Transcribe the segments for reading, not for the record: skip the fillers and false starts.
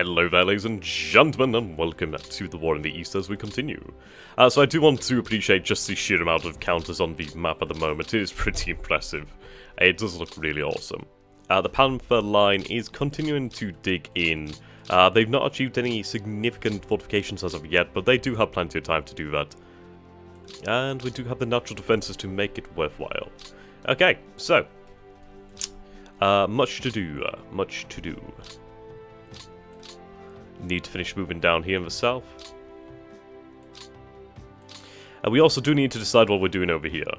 Hello there, ladies and gentlemen, and welcome to the War in the East as we continue. So I do want to appreciate just the sheer amount of counters on the map at the moment. It is pretty impressive. It does look really awesome. The Panther line is continuing to dig in. They've not achieved any significant fortifications as of yet, but they do have plenty of time to do that. And we do have the natural defenses to make it worthwhile. Okay, so much to do, much to do. Need to finish moving down here in the south. We also do need to decide what we're doing over here.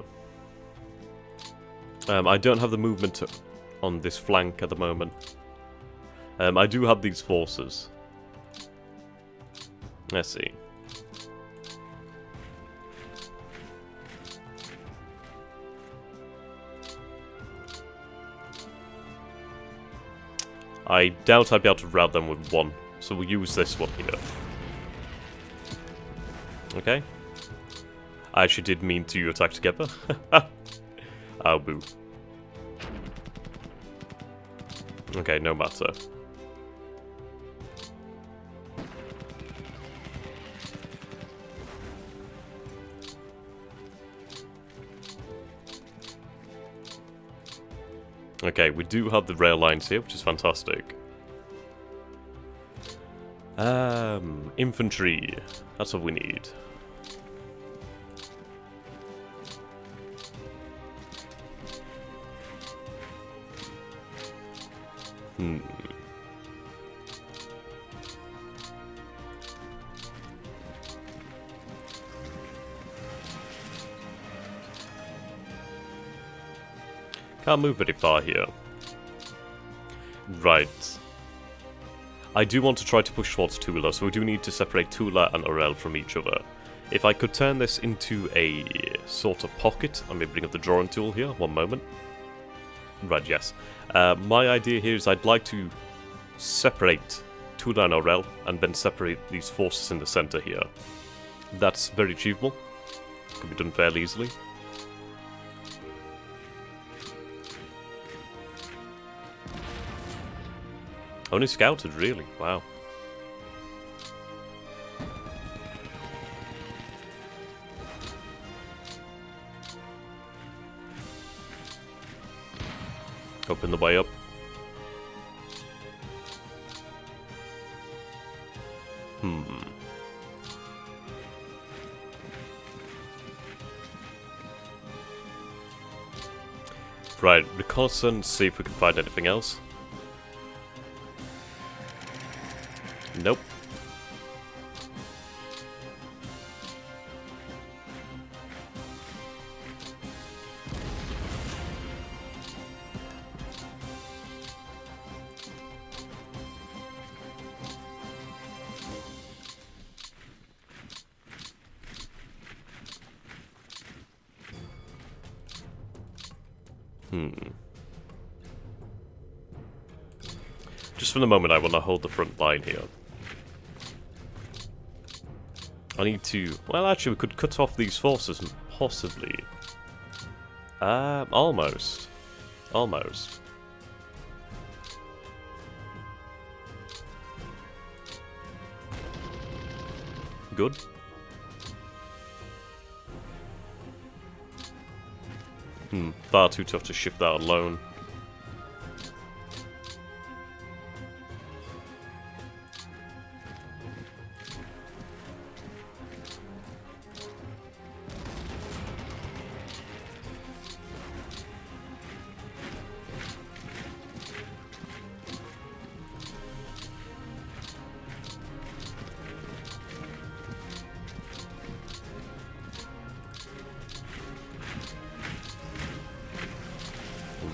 I don't have the movement on this flank at the moment. I do have these forces. Let's see. I doubt I'd be able to rout them with one. So we'll use this one here. Okay. I actually did mean to attack together. Oh, boo. Okay, no matter. Okay, we do have the rail lines here, which is fantastic. Infantry. That's what we need. Can't move very far here. Right. I do want to try to push towards Tula, so we do need to separate Tula and Irae from each other. If I could turn this into a sort of pocket, let me bring up the drawing tool here, one moment. Right, yes. My idea here is I'd like to separate Tula and Irae, and then separate these forces in the center here. That's very achievable. Could be done fairly easily. Only scouted, really? Wow. Open the way up. Right, reconnaissance, see if we can find anything else. Nope. Just for the moment, I want to hold the front line here. I need to... Well, actually, we could cut off these forces, possibly. Almost. Almost. Good. Far too tough to shift that alone.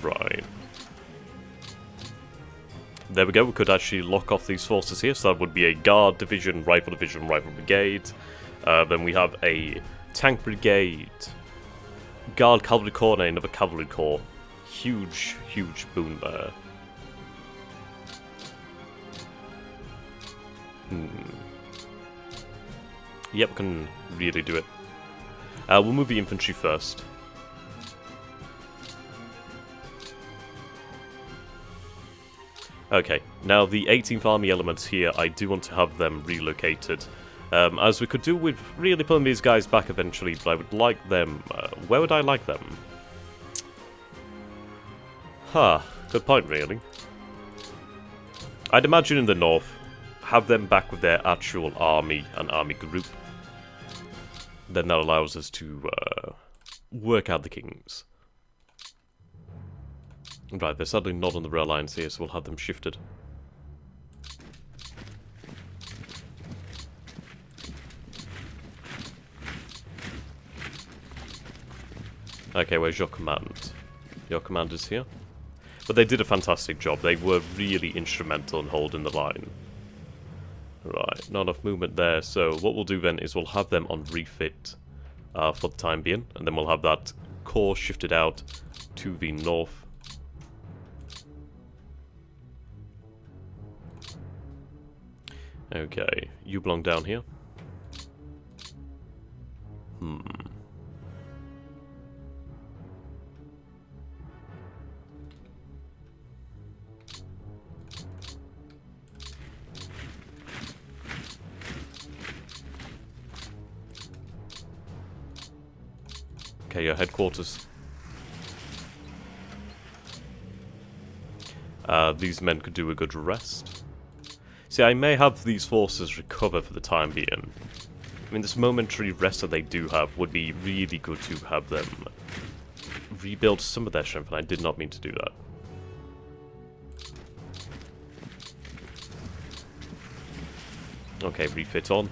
Right. There we go, we could actually lock off these forces here, so that would be a Guard Division, Rifle Brigade. Then we have a Tank Brigade, Guard Cavalry Corps, and another Cavalry Corps. Huge, huge boon there. Yep, we can really do it. We'll move the infantry first. Okay, Now, the 18th Army elements here, I do want to have them relocated. As we could do with really pulling these guys back eventually, but I would like them... where would I like them? Huh, good point, really. I'd imagine in the north, have them back with their actual army and army group. Then that allows us to work out the kings. Right, they're sadly not on the rail lines here, so we'll have them shifted. Okay, where's your command? Your command is here. But they did a fantastic job. They were really instrumental in holding the line. Right, not enough movement there. So what we'll do then is we'll have them on refit for the time being. And then we'll have that core shifted out to the north. Okay, you belong down here. Okay, your headquarters. These men could do a good rest. See, I may have these forces recover for the time being. I mean, this momentary rest that they do have would be really good to have them rebuild some of their strength, and I did not mean to do that. Okay, refit on.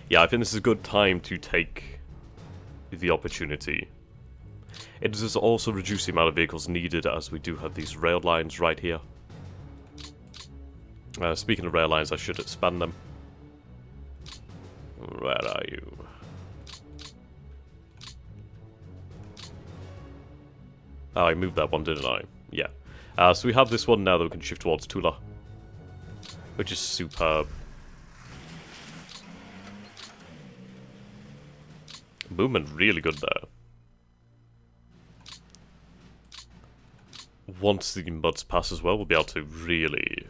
Yeah, I think this is a good time to take the opportunity. It does also reduce the amount of vehicles needed, as we do have these rail lines right here. Speaking of rail lines, I should expand them. Where are you? Oh, I moved that one, didn't I? Yeah. So we have this one now that we can shift towards Tula, which is superb. Movement really good there. Once the muds pass as well, we'll be able to really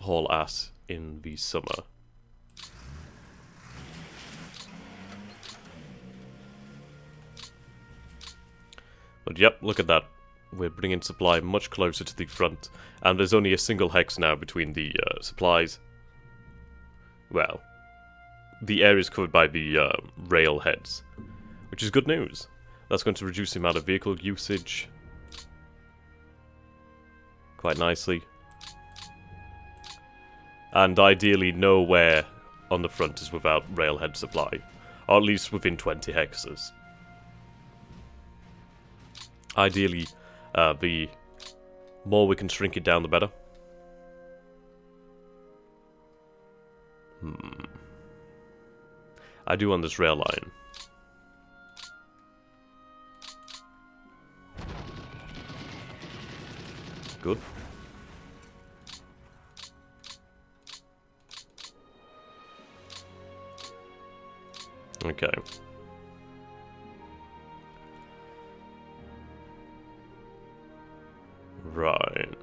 haul ass in the summer. But yep, look at that. We're bringing supply much closer to the front, and there's only a single hex now between the supplies. Well, the area is covered by the rail heads, which is good news. That's going to reduce the amount of vehicle usage quite nicely. And ideally nowhere on the front is without railhead supply, or at least within 20 hexes. Ideally, the more we can shrink it down, the better. I do want this rail line. Good. Okay. Right.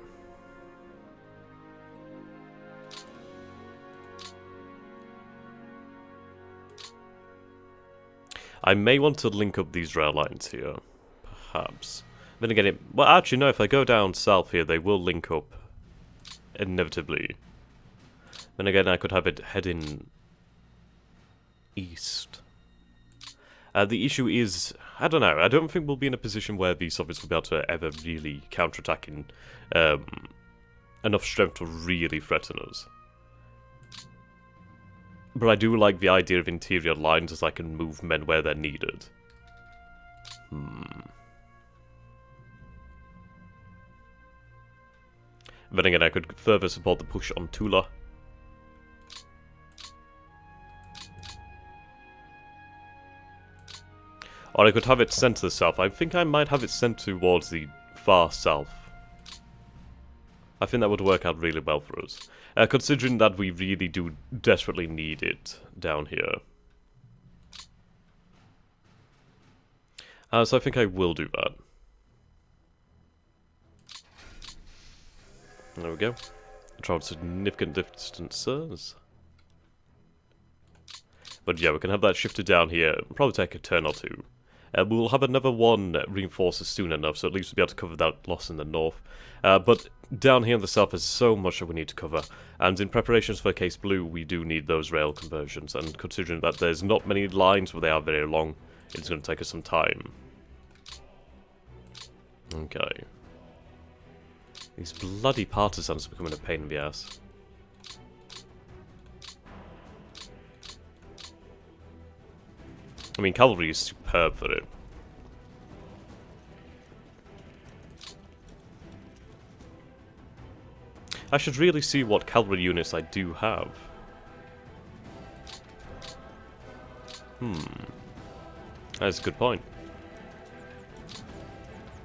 I may want to link up these rail lines here, perhaps. Then again, well, actually, no, if I go down south here, they will link up, inevitably. Then again, I could have it heading east. The issue is, I don't know, I don't think we'll be in a position where the Soviets will be able to ever really counterattack in enough strength to really threaten us. But I do like the idea of interior lines, as I can move men where they're needed. Then again, I could further support the push on Tula. Or I could have it sent to the south. I think I might have it sent towards the far south. I think that would work out really well for us. Considering that we really do desperately need it down here. So I think I will do that. There we go. travel significant distances. But yeah, we can have that shifted down here. It'll probably take a turn or two. We'll have another one reinforced soon enough, so at least we'll be able to cover that loss in the north. But down here in the south, there's so much that we need to cover. And in preparations for Case Blue, we do need those rail conversions. And considering that there's not many lines, but they are very long, it's going to take us some time. Okay. These bloody partisans are becoming a pain in the ass. I mean, cavalry is superb for it. I should really see what cavalry units I do have. That's a good point.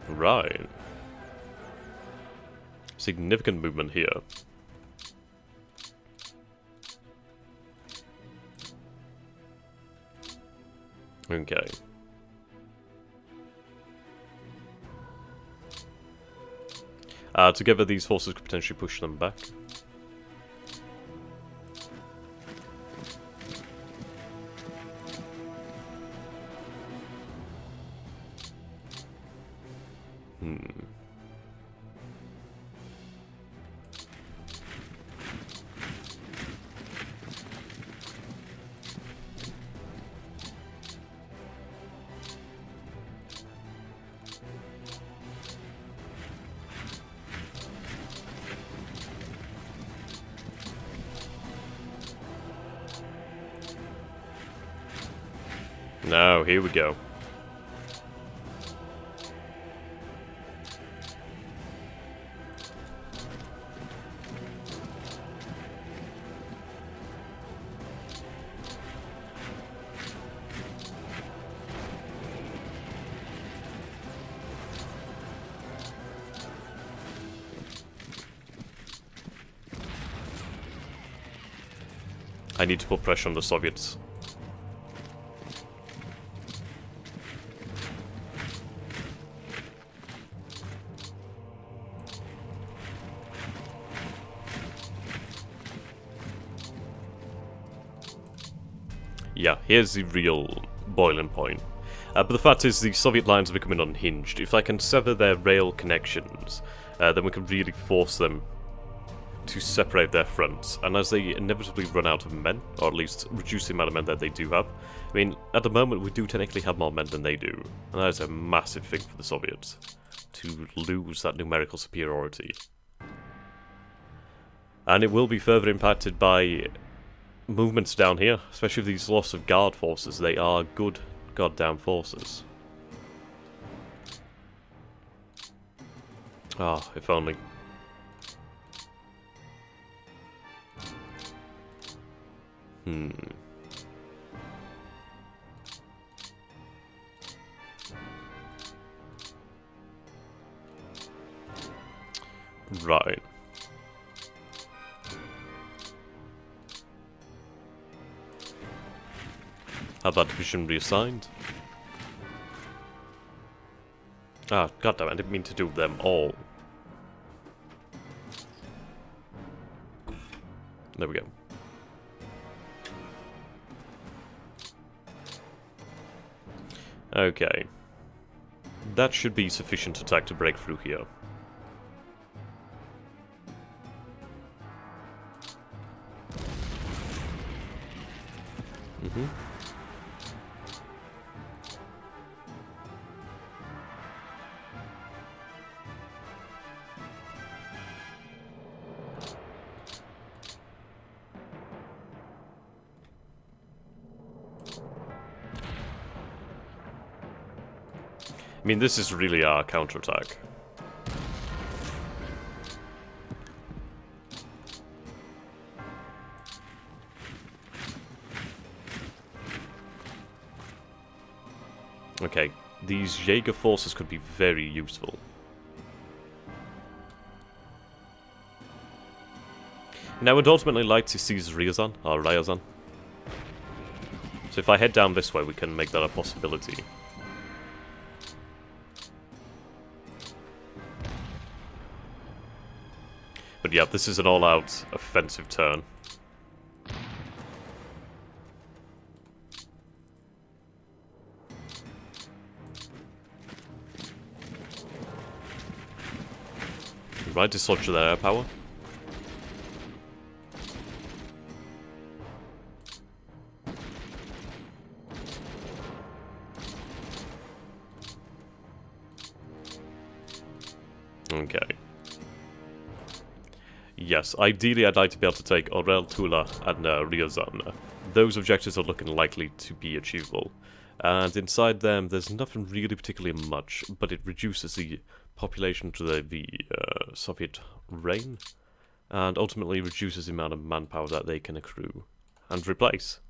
Right. Significant movement here. Okay. Together these forces could potentially push them back. Now, here we go. I need to put pressure on the Soviets. Yeah, here's the real boiling point. But the fact is, the Soviet lines are becoming unhinged. If I can sever their rail connections, then we can really force them to separate their fronts. And as they inevitably run out of men, or at least reduce the amount of men that they do have, I mean, at the moment we do technically have more men than they do. And that is a massive thing for the Soviets, to lose that numerical superiority. And it will be further impacted by movements down here, especially these loss of guard forces. They are good goddamn forces. Ah, if only. Right. Have that division reassigned. Ah, goddamn, I didn't mean to do them all. There we go. Okay. That should be sufficient attack to break through here. I mean, this is really our counterattack. Okay, these Jaeger forces could be very useful. And I would ultimately like to seize Ryazan, or Ryazan. So if I head down this way, we can make that a possibility. But yep, this is an all-out offensive turn. Right, dislodge their air power. Okay. Yes, ideally I'd like to be able to take Orel, Tula, and Ryazan. Those objectives are looking likely to be achievable. And inside them, there's nothing really particularly much, but it reduces the population to the Soviet reign, and ultimately reduces the amount of manpower that they can accrue and replace.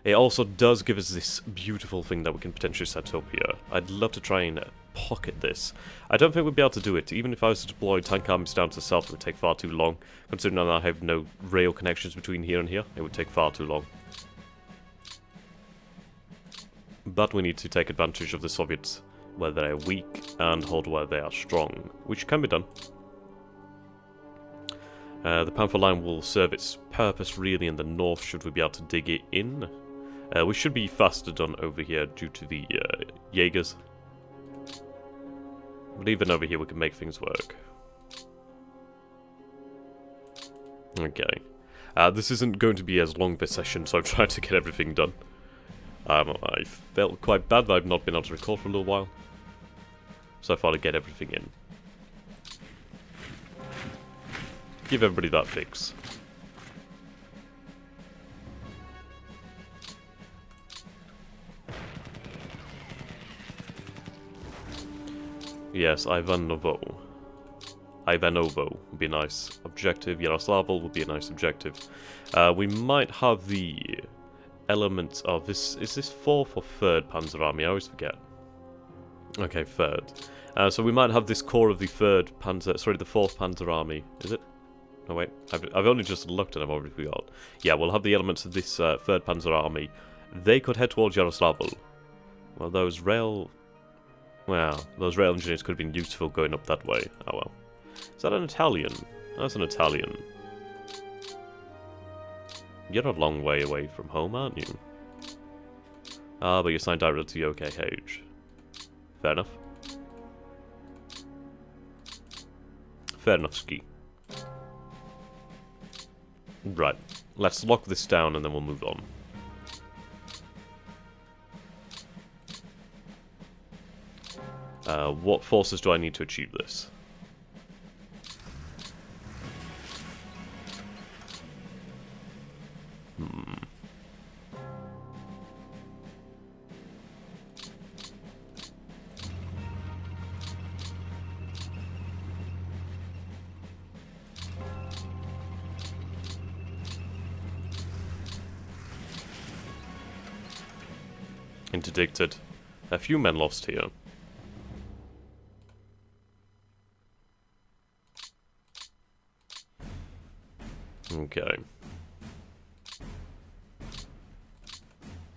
It also does give us this beautiful thing that we can potentially set up here. I'd love to try and pocket this. I don't think we'd be able to do it. Even if I was to deploy tank armies down to the south, it would take far too long. Considering that I have no rail connections between here and here, it would take far too long. But we need to take advantage of the Soviets where they are weak and hold where they are strong, which can be done. The Panther line will serve its purpose really in the north should we be able to dig it in. We should be faster done over here due to the Jaegers. But even over here we can make things work. Okay. This isn't going to be as long of a session, so I'm trying to get everything done. I felt quite bad that I've not been able to record for a little while. So I thought I'd get everything in. Give everybody that fix. Yes, Ivanovo. Ivanovo would be a nice objective. Yaroslavl would be a nice objective. We might have the element of this. Is this 4th or 3rd Panzer Army? I always forget. Okay, 3rd. So we might have this core of the 3rd Panzer. Sorry, the 4th Panzer Army. Is it? No, wait. I've only just looked and I've already forgot. Yeah, we'll have the elements of this 3rd Panzer Army. They could head towards Yaroslavl. Well, those rail engineers could have been useful going up that way. Oh well. Is that an Italian? That's an Italian. You're a long way away from home, aren't you? Ah, but you're signed directly to the OKH. Fair enough. Fair enough, Ski. Right. Let's lock this down and then we'll move on. What forces do I need to achieve this? Interdicted. A few men lost here. Okay.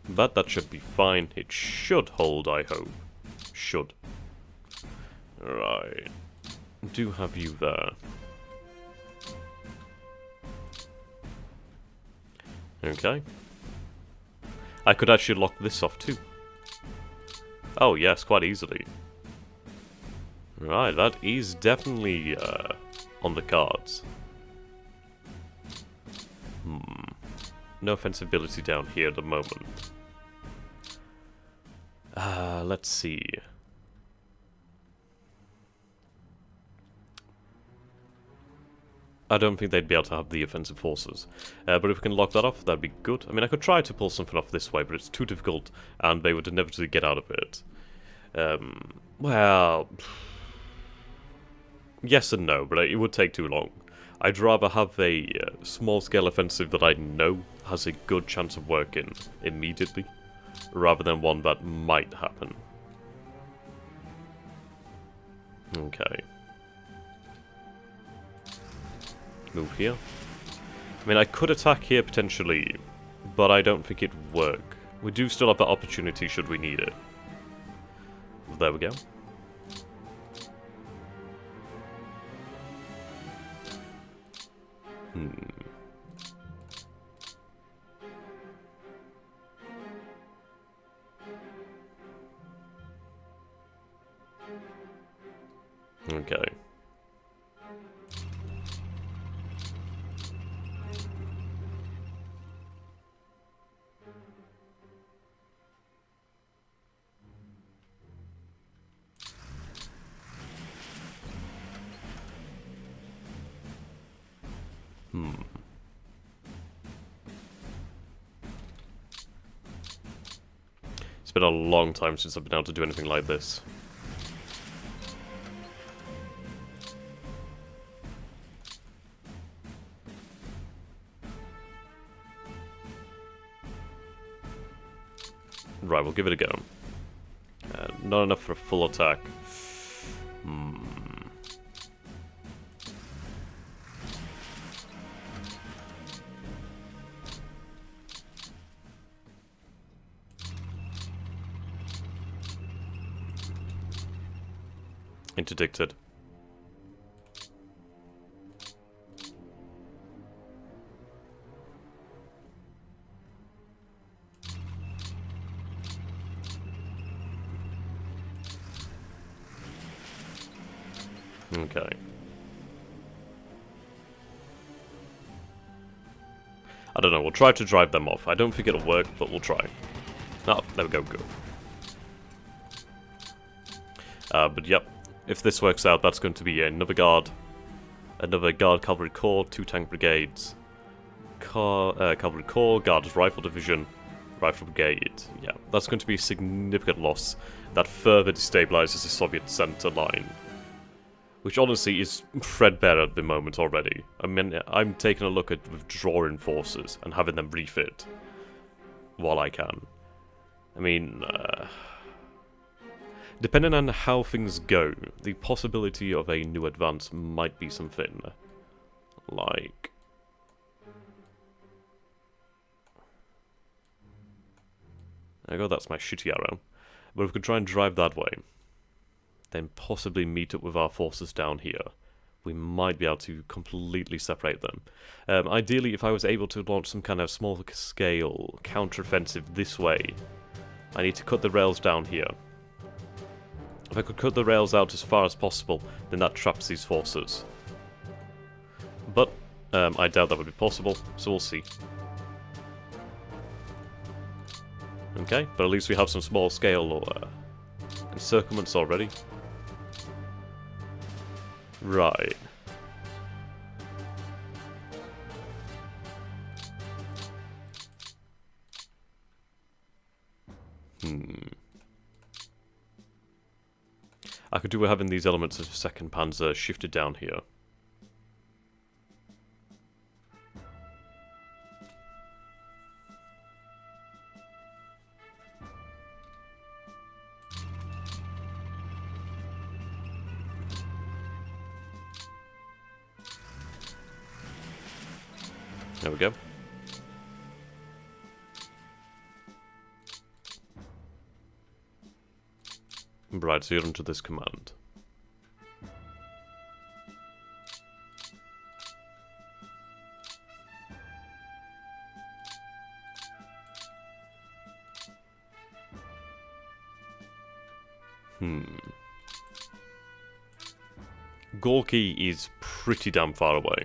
But that should be fine. It should hold, I hope. Should. Right. Do have you there. Okay. I could actually lock this off too. Oh yes, quite easily. Right, that is definitely on the cards. No offensibility down here at the moment. Let's see. I don't think they'd be able to have the offensive forces. But if we can lock that off, that'd be good. I mean, I could try to pull something off this way, but it's too difficult, and they would inevitably get out of it. Well... yes and no, but it would take too long. I'd rather have a small-scale offensive that I know has a good chance of working immediately, rather than one that might happen. Okay. Move here. I mean, I could attack here potentially, but I don't think it'd work. We do still have that opportunity should we need it. There we go. Hmm. Okay. It's been a long time since I've been able to do anything like this. Right, we'll give it a go. Not enough for a full attack. Interdicted. Okay. I don't know, we'll try to drive them off. I don't think it'll work, but we'll try. Oh, there we go, good. But yep, if this works out, that's going to be another guard cavalry corps, 2 tank brigades, cavalry corps, guards rifle division, rifle brigade. Yeah, that's going to be a significant loss that further destabilizes the Soviet center line. Which honestly is threadbare at the moment already. I mean, I'm taking a look at withdrawing forces and having them refit while I can. I mean, depending on how things go, the possibility of a new advance might be something like... There you go, that's my shitty arrow. But if we could try and drive that way, then possibly meet up with our forces down here, we might be able to completely separate them. Ideally, if I was able to launch some kind of small-scale counter-offensive this way, I need to cut the rails down here. If I could cut the rails out as far as possible, then that traps these forces. But I doubt that would be possible, so we'll see. Okay, but at least we have some small-scale encirclements already. Right. I could do with having these elements of 2nd Panzer shifted down here. There we go. Right, so you're into this command. Gorky is pretty damn far away.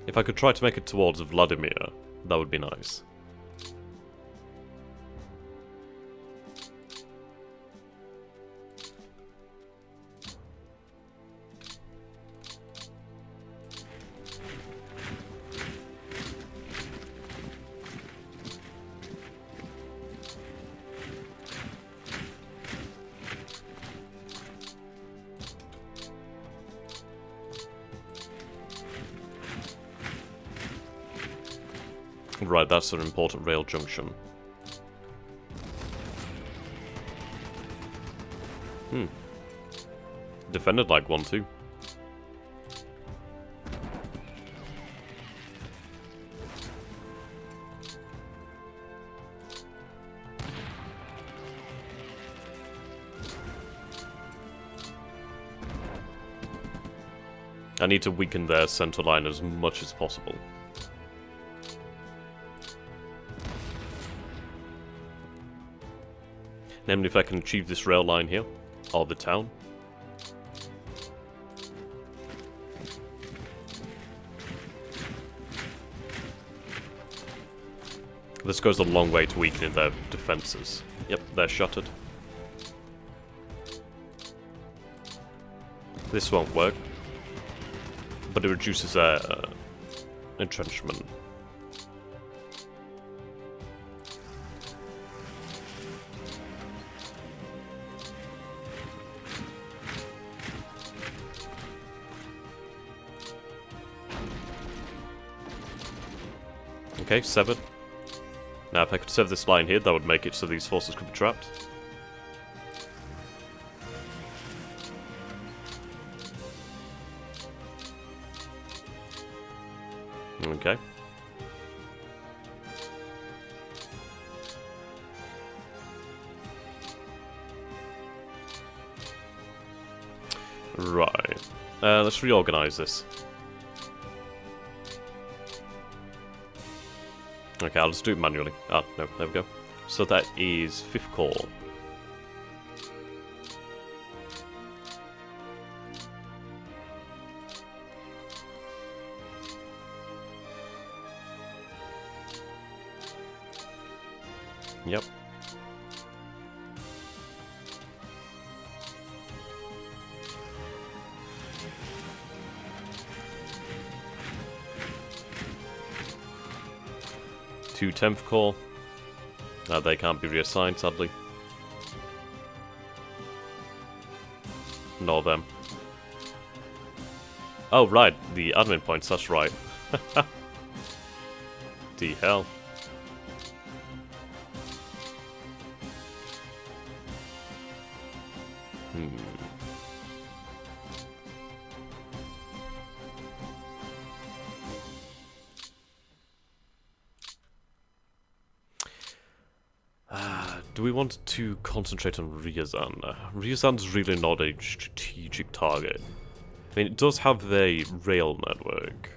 If I could try to make it towards Vladimir, that would be nice. Right, that's an important rail junction. Defended like one too. I need to weaken their center line as much as possible. Namely, if I can achieve this rail line here, or the town. This goes a long way to weakening their defenses. Yep, they're shuttered. This won't work, but it reduces their entrenchment. Okay, severed. Now, if I could sever this line here, that would make it so these forces could be trapped. Okay. Right. Let's reorganize this. Okay, I'll just do it manually. Ah, no, there we go. So that is 5th Corps. Yep. To 10th Corps. They can't be reassigned, sadly. Nor them. Oh, right, the admin points, that's right. The hell. Do we want to concentrate on Ryazan? Ryazan's really not a strategic target. I mean, it does have a rail network.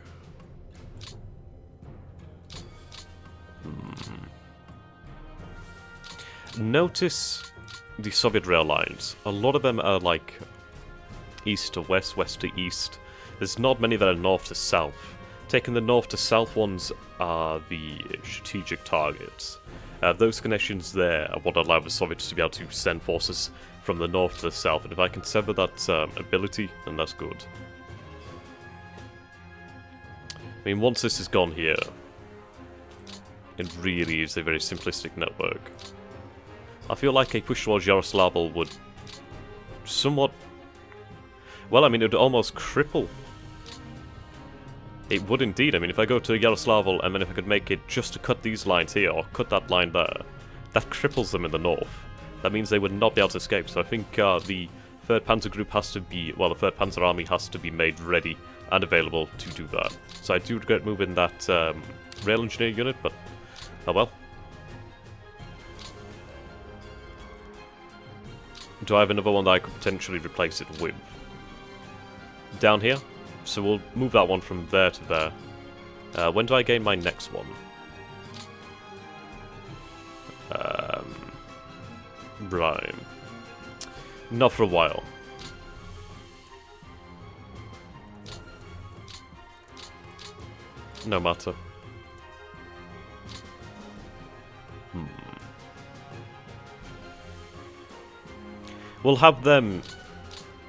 Notice the Soviet rail lines. A lot of them are like east to west, west to east. There's not many that are north to south. Taking the north to south ones are the strategic targets. Those connections there are what allow the Soviets to be able to send forces from the north to the south, and if I can sever that ability, then that's good. I mean, once this is gone here, it really is a very simplistic network. I feel like a push towards Yaroslavl would somewhat... Well, I mean, it would almost cripple. It would indeed. I mean, if I go to Yaroslavl, and then if I could make it just to cut these lines here, or cut that line there, that cripples them in the north. That means they would not be able to escape. So I think the 3rd Panzer Group has to be, well, the 3rd Panzer Army has to be made ready and available to do that. So I do regret moving that rail engineer unit, but oh well. Do I have another one that I could potentially replace it with? Down here? So we'll move that one from there to there. When do I gain my next one? Right. Not for a while. No matter. We'll have them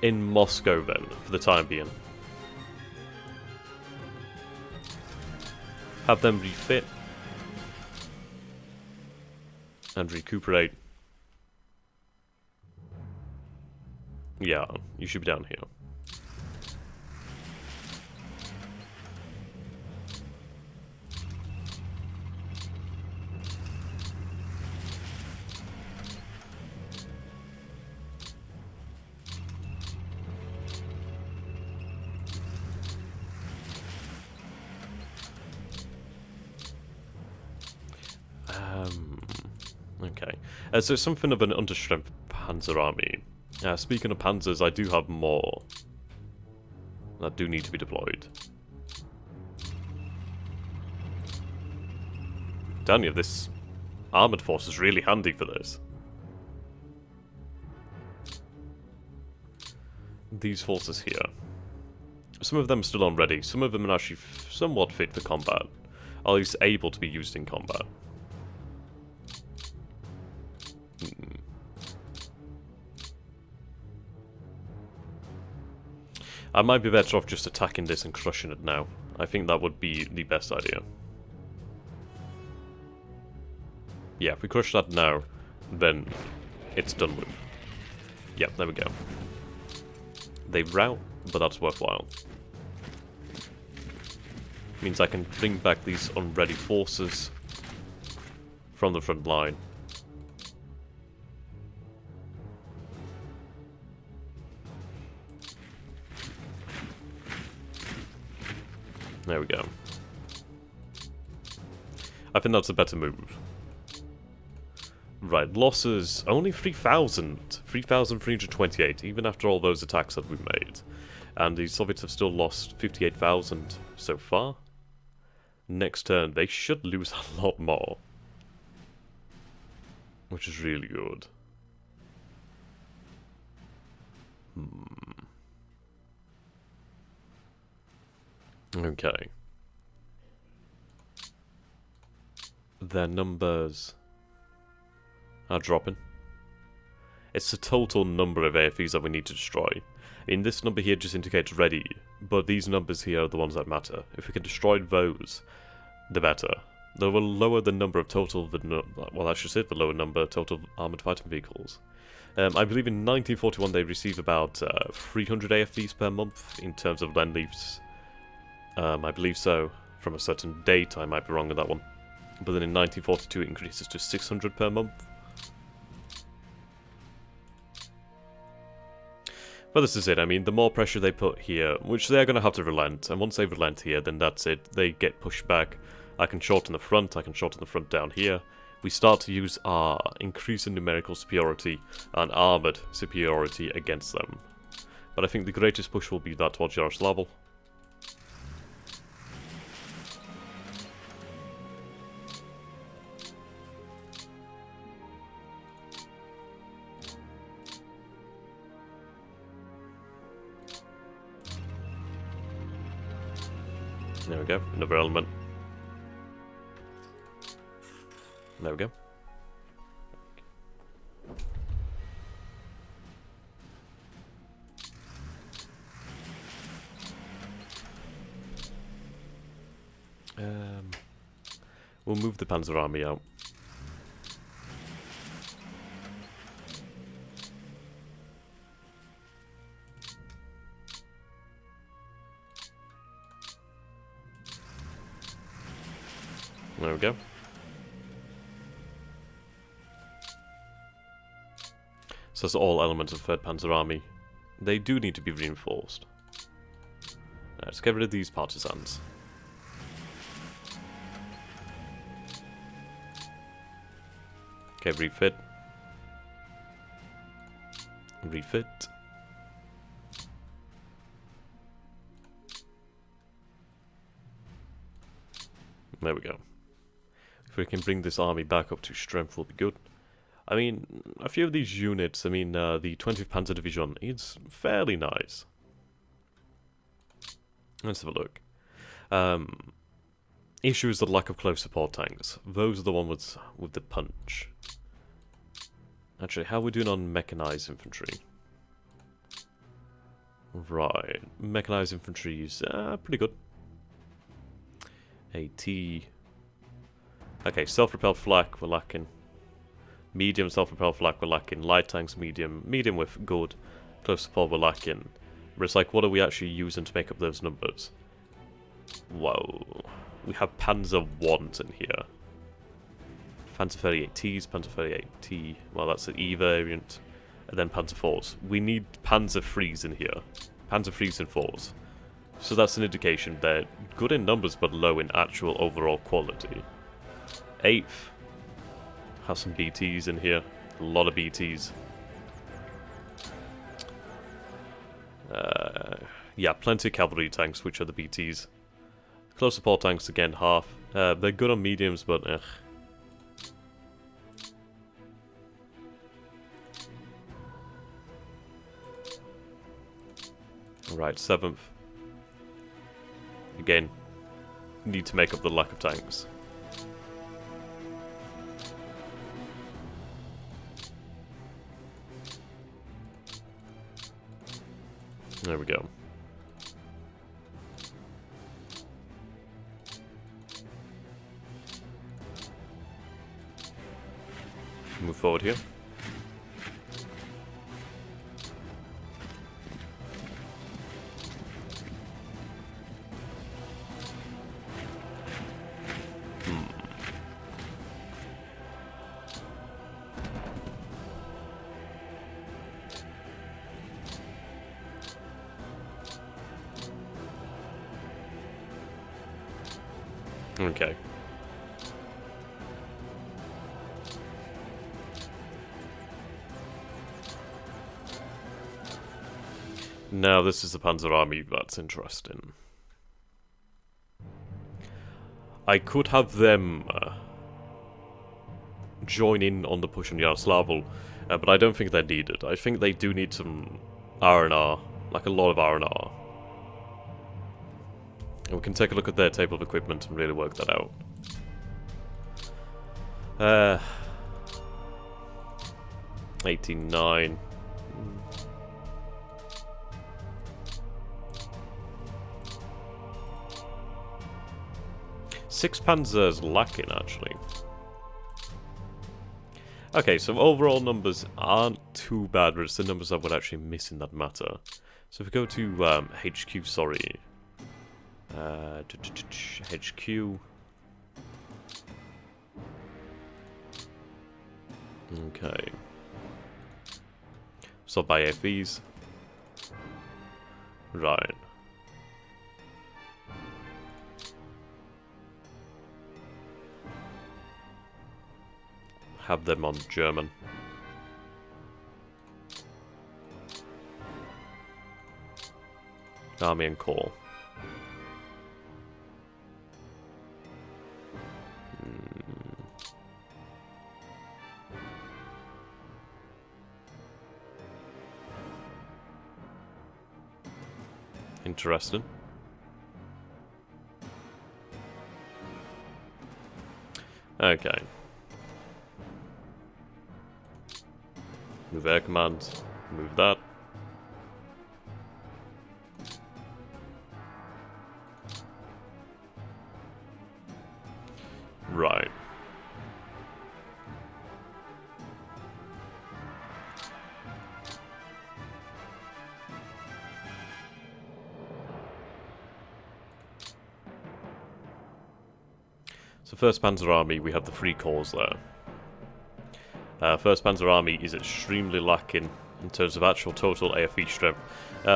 in Moscow then, for the time being. Have them refit. And recuperate. Yeah, you should be down here. Okay. So it's something of an understrength panzer army. Speaking of panzers, I do have more. that do need to be deployed. Damn you, this armoured force is really handy for this. These forces here. Some of them are still on ready, some of them are actually somewhat fit for combat. Or at least able to be used in combat. I might be better off just attacking this and crushing it now. I think that would be the best idea. Yeah, if we crush that now, then it's done with. Yeah, there we go. They rout, but that's worthwhile. Means I can bring back these unready forces from the front line. There we go. I think that's a better move. Right, losses only 3,000. 3,328, even after all those attacks that we made. And the Soviets have still lost 58,000 so far. Next turn, they should lose a lot more. Which is really good. Okay. Their numbers are dropping. It's the total number of AFEs that we need to destroy. In this number here just indicates ready, but these numbers here are the ones that matter. If we can destroy those, the better. They will lower the number of total, well, I should say the lower number of total armoured fighting vehicles. I believe in 1941 they received about 300 AFVs per month in terms of Lend-Leaves. I believe so, from a certain date. I might be wrong on that one. But then in 1942 it increases to 600 per month. But this is it. I mean, the more pressure they put here, which they're going to have to relent, and once they relent here, then that's it. They get pushed back. I can shorten the front down here. We start to use our increase in numerical superiority and armoured superiority against them. But I think the greatest push will be that towards Yaroslavl. There we go, another element. There we go. We'll move the Panzer Army out. There we go. So that's all elements of 3rd Panzer Army. They do need to be reinforced. Let's get rid of these partisans. Okay, refit. Refit. There we go. If we can bring this army back up to strength, will be good. I mean, a few of these units, I mean, the 20th Panzer Division, it's fairly nice. Let's have a look. Issue is the lack of close support tanks. Those are the ones with the punch. Actually, how are we doing on mechanized infantry? Right, mechanized infantry is pretty good. AT. Okay, self-propelled flak, we're lacking. Medium self-propelled flak, we're lacking. Light tanks, medium. Medium with good. Close support, we're lacking. But it's like, what are we actually using to make up those numbers? Whoa. We have Panzer 1s in here. Panzer 38Ts, Panzer 38T. Well, that's the E variant. And then Panzer 4s. We need Panzer 3s in here. Panzer 3s and 4s. So that's an indication they're good in numbers but low in actual overall quality. 8th. Have some BTs in here. A lot of BTs. Yeah, plenty of cavalry tanks, which are the BTs. Close support tanks, again, half. They're good on mediums, but Right, 7th. Again, need to make up the lack of tanks. There we go. Move forward here. Okay. Now this is the Panzer Army, that's interesting. I could have them join in on the push on Yaroslavl, but I don't think they're needed. I think they do need some R&R, like a lot of R&R. And we can take a look at their table of equipment and really work that out. 89. Six Panzers lacking, actually. Okay, so overall numbers aren't too bad, but it's the numbers that would actually miss in that matter. So if we go to HQ, sorry. HQ. Okay. So by FEs. Right. Have them on German. Army and Corps. Interesting. Okay. Move air command. Move that. Right. So 1st Panzer Army, we have the 3 corps there. 1st Panzer Army is extremely lacking in terms of actual total AFE strength,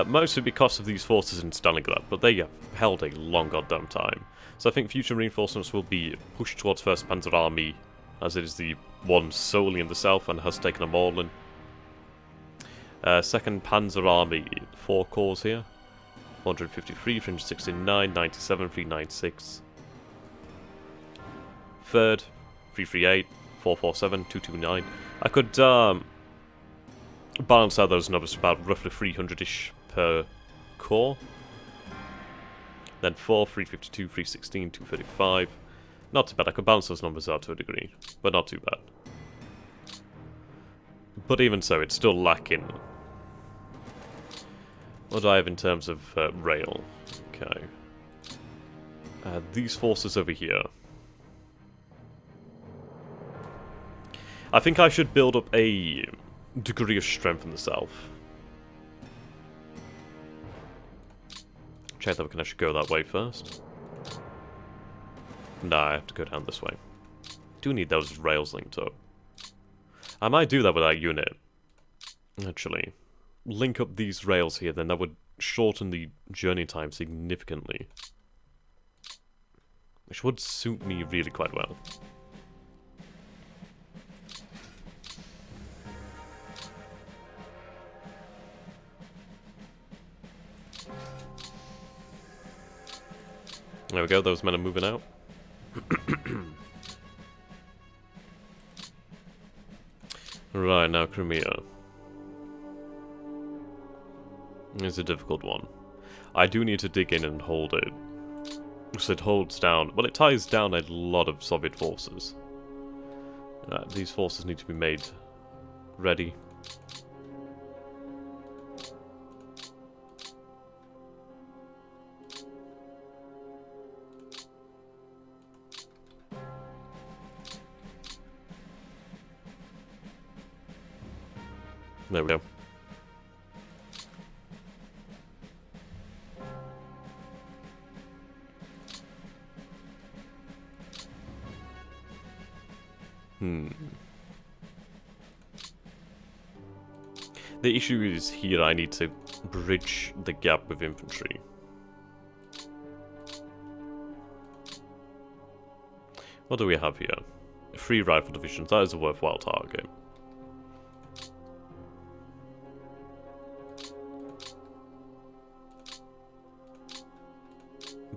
mostly because of these forces in Stalingrad, but they have held a long goddamn time. So I think future reinforcements will be pushed towards 1st Panzer Army, as it is the one solely in the south and has taken a Mauldin. 2nd Panzer Army, 4 corps here. 453, 369, 97, 396. 3rd, 338, 447, 229. I could balance out those numbers to about roughly 300-ish per corps. Then 4, 352, 316, 235. Not too bad. I could balance those numbers out to a degree, but not too bad. But even so, it's still lacking. What do I have in terms of rail? Okay. These forces over here. I think I should build up a degree of strength in the south. Check that we can actually go that way first. Nah, I have to go down this way. Do need those rails linked up. I might do that with that unit. Actually. Link up these rails here, then that would shorten the journey time significantly. Which would suit me really quite well. There we go, those men are moving out. Right, now Crimea. It's a difficult one. I do need to dig in and hold it. Because it holds down... Well, it ties down a lot of Soviet forces. These forces need to be made ready. There we go. The issue is here I need to bridge the gap with infantry. What do we have here? 3 rifle divisions, that is a worthwhile target.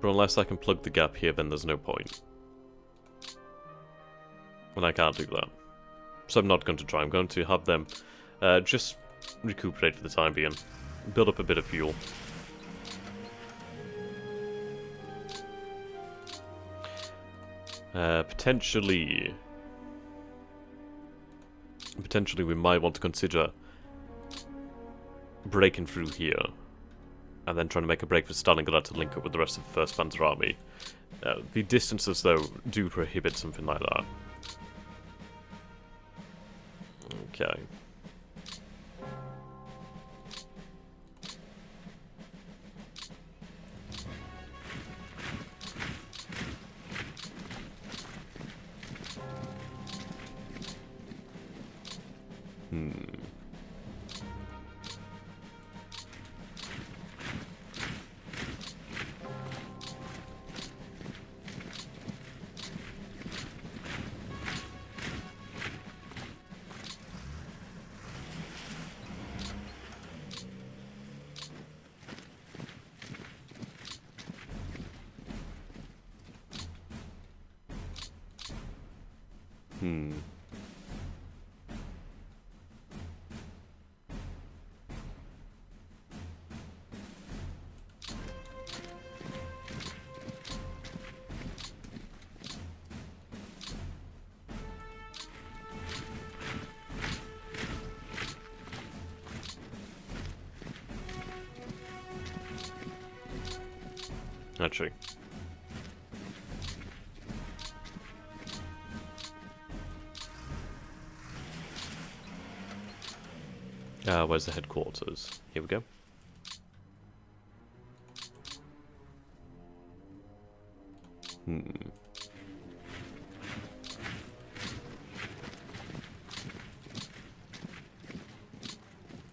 But unless I can plug the gap here, then there's no point. And I can't do that. So I'm not going to try. I'm going to have them just recuperate for the time being. Build up a bit of fuel. Potentially we might want to consider breaking through here. And then trying to make a break for Stalingrad to link up with the rest of the 1st Panzer Army. The distances, though, do prohibit something like that. Okay. Actually. Where's the headquarters? Here we go.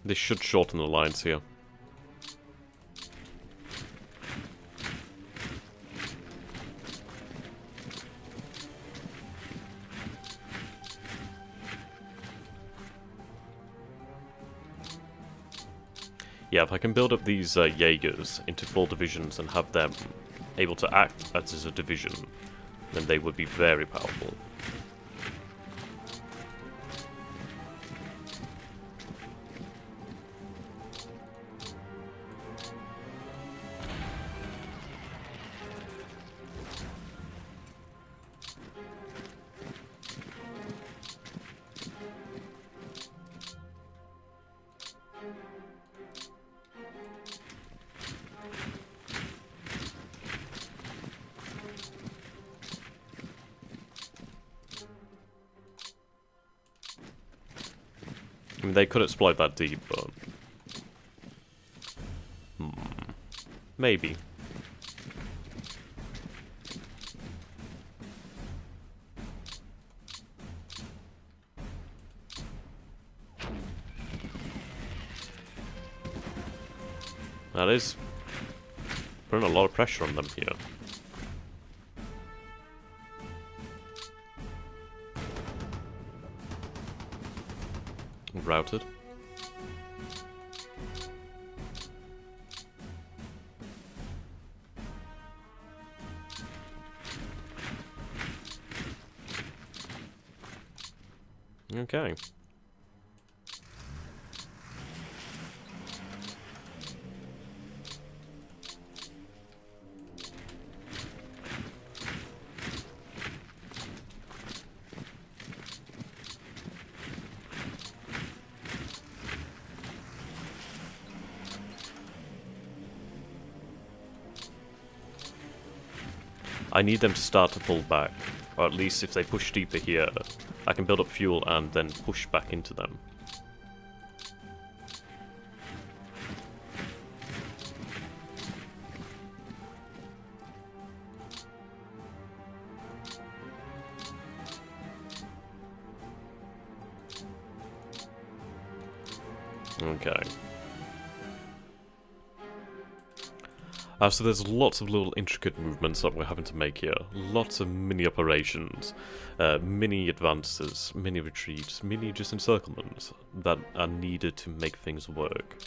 This should shorten the lines here. Yeah, if I can build up these Jaegers into full divisions and have them able to act as a division, then they would be very powerful. I mean, they could exploit that deep, but... maybe. That is putting a lot of pressure on them here. Routed. Okay. I need them to start to pull back. Or at least if they push deeper here, I can build up fuel and then push back into them. Okay. So there's lots of little intricate movements that we're having to make here. Lots of mini operations, mini advances, mini retreats, mini just encirclements that are needed to make things work.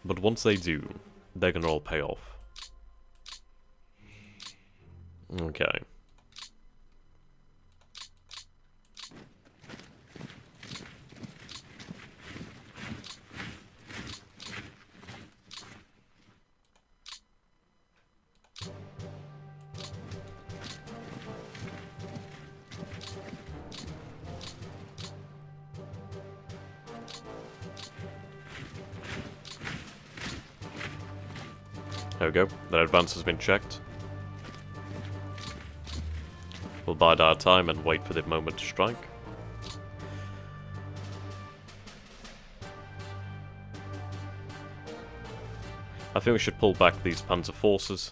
But once they do, they're gonna all pay off. Okay. There we go. That advance has been checked. We'll bide our time and wait for the moment to strike. I think we should pull back these panzer forces.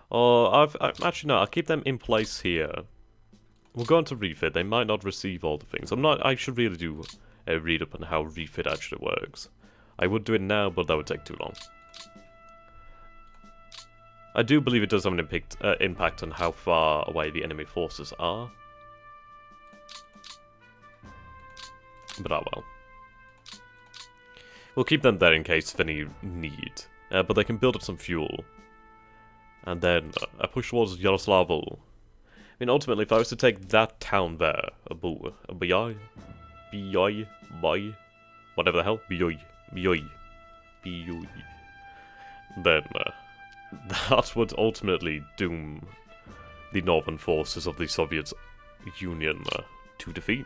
Or, actually no, I'll keep them in place here. We'll go on to refit. They might not receive all the things. I should really do a read up on how refit actually works. I would do it now, but that would take too long. I do believe it does have an impact on how far away the enemy forces are. But oh well. We'll keep them there in case of any need. But they can build up some fuel. And then a push towards Yaroslavl. I mean, ultimately, if I was to take that town there, whatever the hell, then that would ultimately doom the northern forces of the Soviet Union to defeat.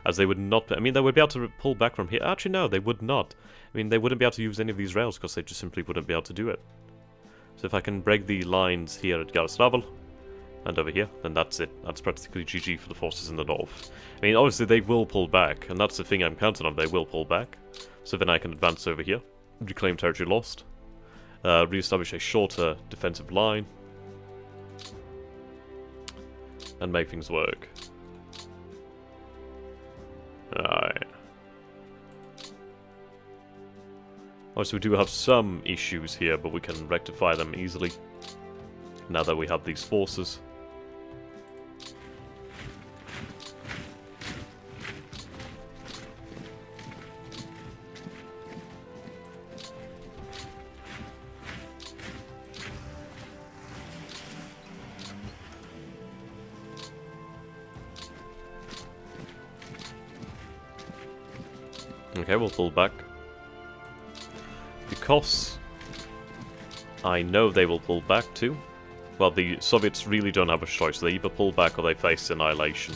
As they would not, I mean, they would be able to pull back from here. Actually, no, they would not. I mean, they wouldn't be able to use any of these rails because they just simply wouldn't be able to do it. So if I can break the lines here at Yaroslavl and over here, then that's it. That's practically GG for the forces in the north. I mean, obviously they will pull back, and that's the thing I'm counting on. They will pull back. So then I can advance over here, reclaim territory lost, re-establish a shorter defensive line, and make things work. Alright. Obviously we do have some issues here, but we can rectify them easily now that we have these forces. Okay, we'll pull back. Because I know they will pull back too. Well, the Soviets really don't have a choice. They either pull back or they face annihilation.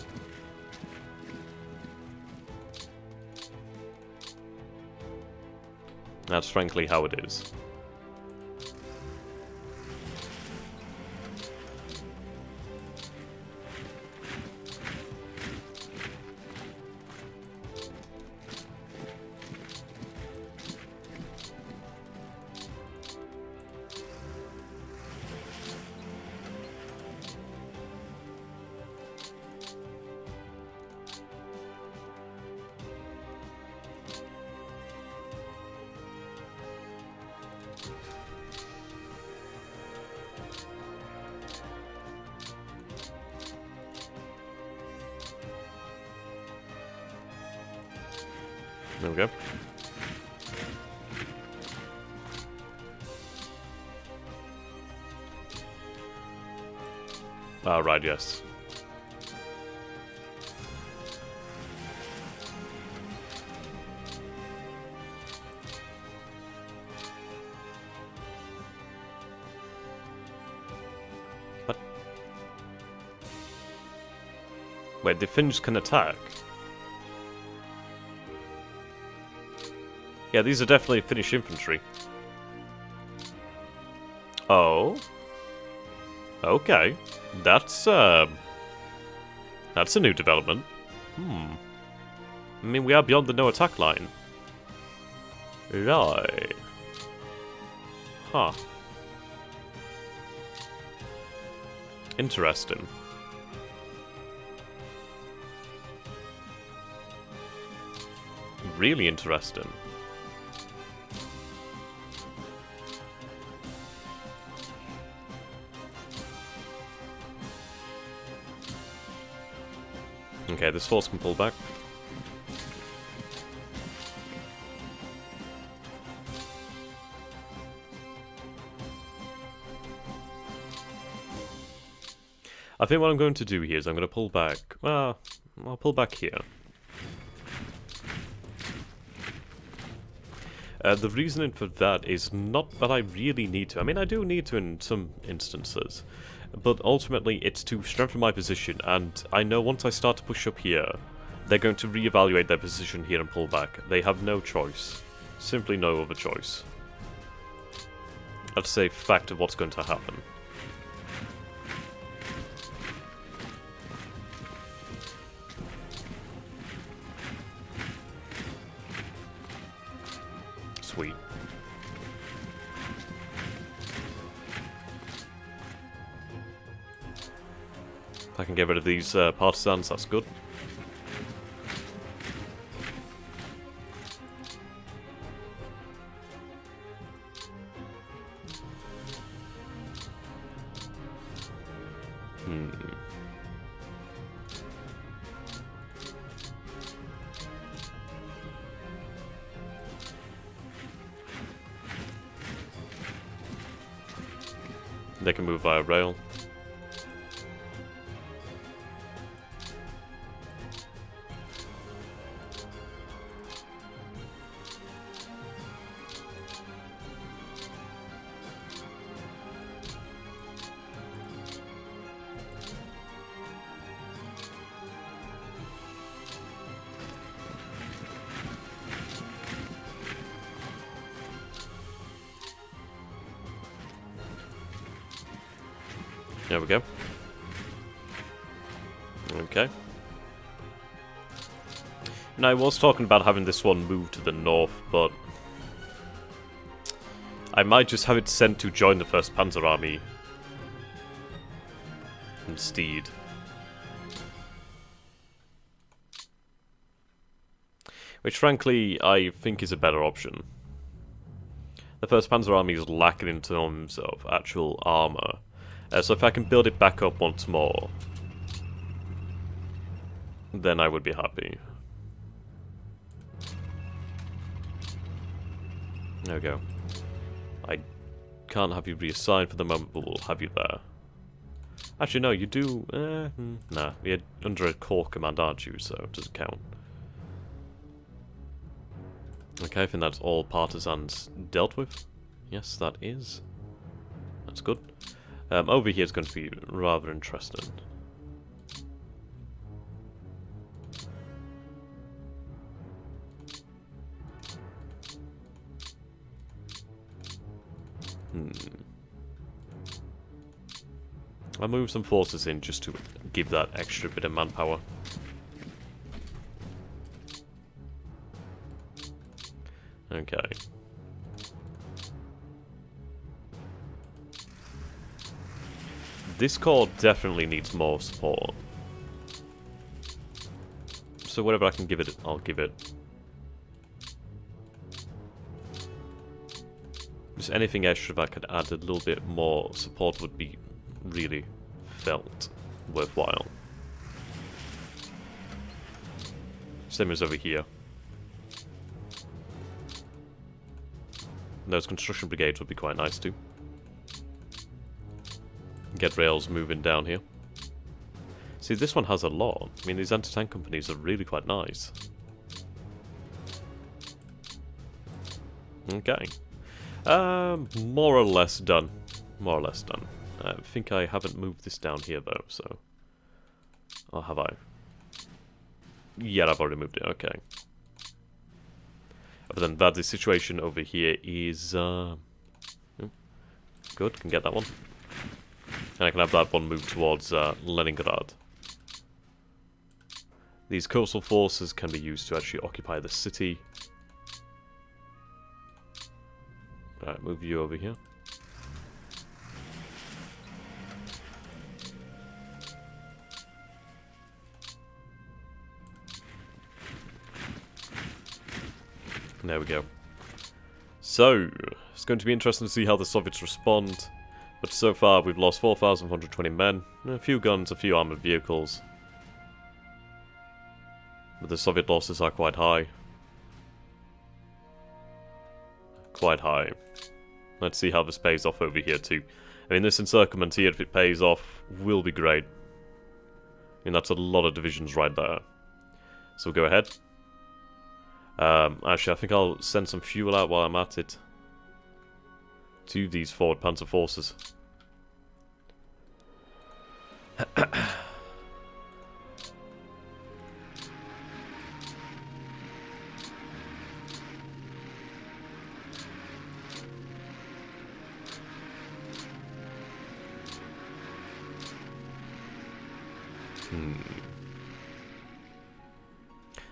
That's frankly how it is. There we go. Ah, right, yes. What? Wait, the Finnish can attack? Yeah, these are definitely Finnish infantry. Oh. Okay. That's a new development. I mean, we are beyond the no attack line. Right. Huh. Interesting. Really interesting. Okay, this force can pull back. I think what I'm going to do here is I'm going to pull back. Well, I'll pull back here. The reasoning for that is not that I really need to. I mean, I do need to in some instances. But ultimately, it's to strengthen my position, and I know once I start to push up here, they're going to reevaluate their position here and pull back. They have no choice. Simply no other choice. That's a fact of what's going to happen. Sweet. If I can get rid of these partisans, that's good. They can move via rail. There we go. Okay. Now, I was talking about having this one move to the north, but I might just have it sent to join the 1st Panzer Army instead. Which, frankly, I think is a better option. The 1st Panzer Army is lacking in terms of actual armor. So if I can build it back up once more, then I would be happy. There we go. I can't have you reassigned for the moment, but we'll have you there. Actually, no, you do... nah, you're under a core command, aren't you? So it doesn't count. Okay, I think that's all partisans dealt with. Yes, that is. That's good. Over here is going to be rather interesting. I'll move some forces in just to give that extra bit of manpower. Okay. This corps definitely needs more support. So whatever I can give it, I'll give it. Just anything extra that I could add a little bit more support would be really felt worthwhile. Same as over here. Those construction brigades would be quite nice too. Get rails moving down here. See, this one has a lot. I mean, these anti-tank companies are really quite nice. Okay. More or less done. More or less done. I think I haven't moved this down here, though, so... Or have I? Yeah, I've already moved it, okay. But then that the situation over here is... good, can get that one. And I can have that one move towards Leningrad. These coastal forces can be used to actually occupy the city. Alright, move you over here. There we go. So, it's going to be interesting to see how the Soviets respond. But so far, we've lost 4,420 men, a few guns, a few armoured vehicles. But the Soviet losses are quite high. Quite high. Let's see how this pays off over here too. I mean, this encirclement here, if it pays off, will be great. I mean, that's a lot of divisions right there. So we'll go ahead. Actually, I think I'll send some fuel out while I'm at it. To these forward panzer forces.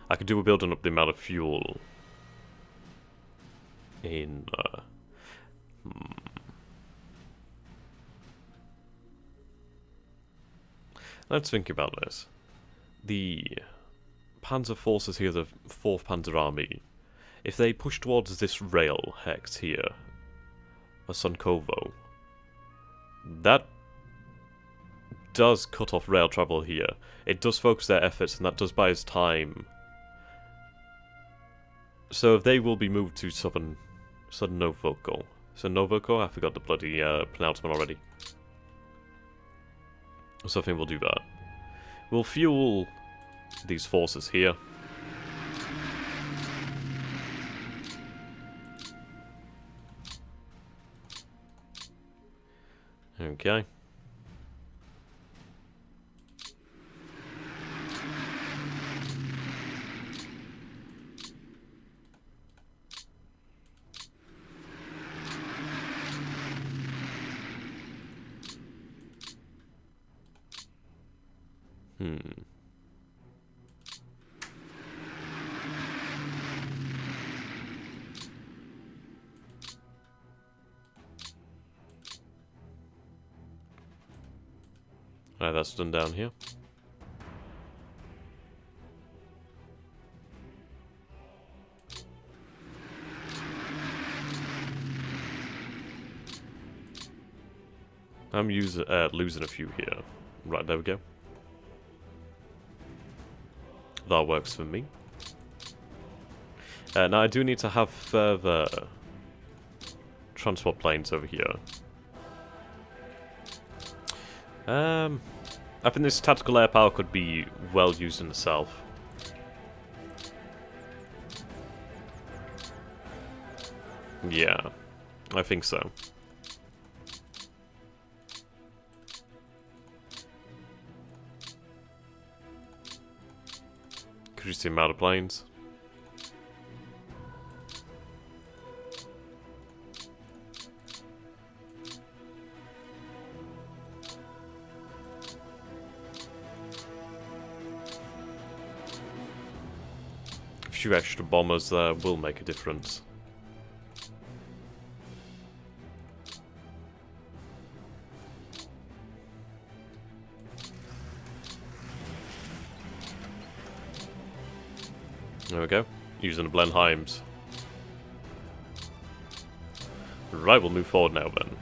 I could do with building up the amount of fuel in Let's think about this. The panzer forces here, the 4th Panzer Army, if they push towards this rail hex here, Sunkovo, that does cut off rail travel here. It does focus their efforts, and that does buy us time. So they will be moved to southern Novoko. So Novoko, I forgot the bloody pronouncement already. So I think we'll do that. We'll fuel these forces here. Okay. Alright, that's done down here. I'm losing a few here. Right, there we go. That works for me. Now I do need to have further transport planes over here. I think this tactical air power could be well used in itself. Yeah, I think so. Increase the amount of planes. A few extra bombers there will make a difference. There we go. Using the Blenheims. Right, we'll move forward now then.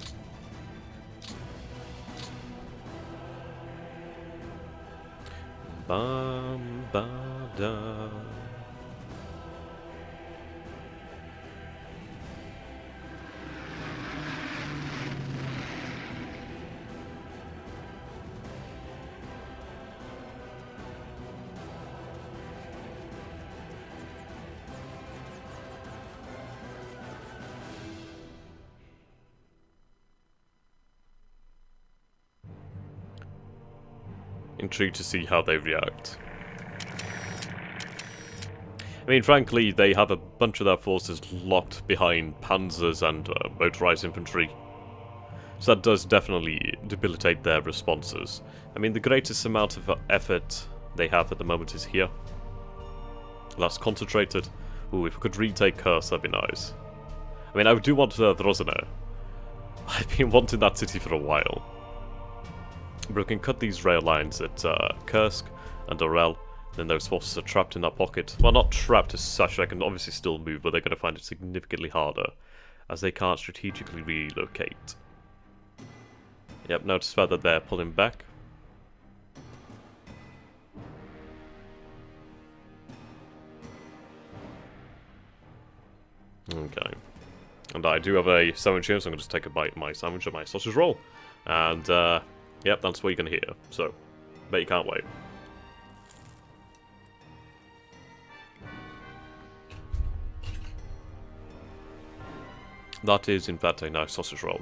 Bam, ba, da. Intrigued to see how they react. I mean, frankly, they have a bunch of their forces locked behind panzers and motorized infantry. So that does definitely debilitate their responses. I mean, the greatest amount of effort they have at the moment is here. That's concentrated. Ooh, if we could retake Curse, that'd be nice. I mean, I do want Drozhane. I've been wanting that city for a while. But we can cut these rail lines at Kursk and Orel. Then those forces are trapped in that pocket. Well, not trapped as such, they can obviously still move, but they're going to find it significantly harder, as they can't strategically relocate. Yep, notice further they're pulling back. Okay. And I do have a sandwich here, so I'm going to just take a bite of my sandwich and my sausage roll. And, yep, that's what you're going to hear. So, bet you can't wait. That is, in fact, a nice sausage roll.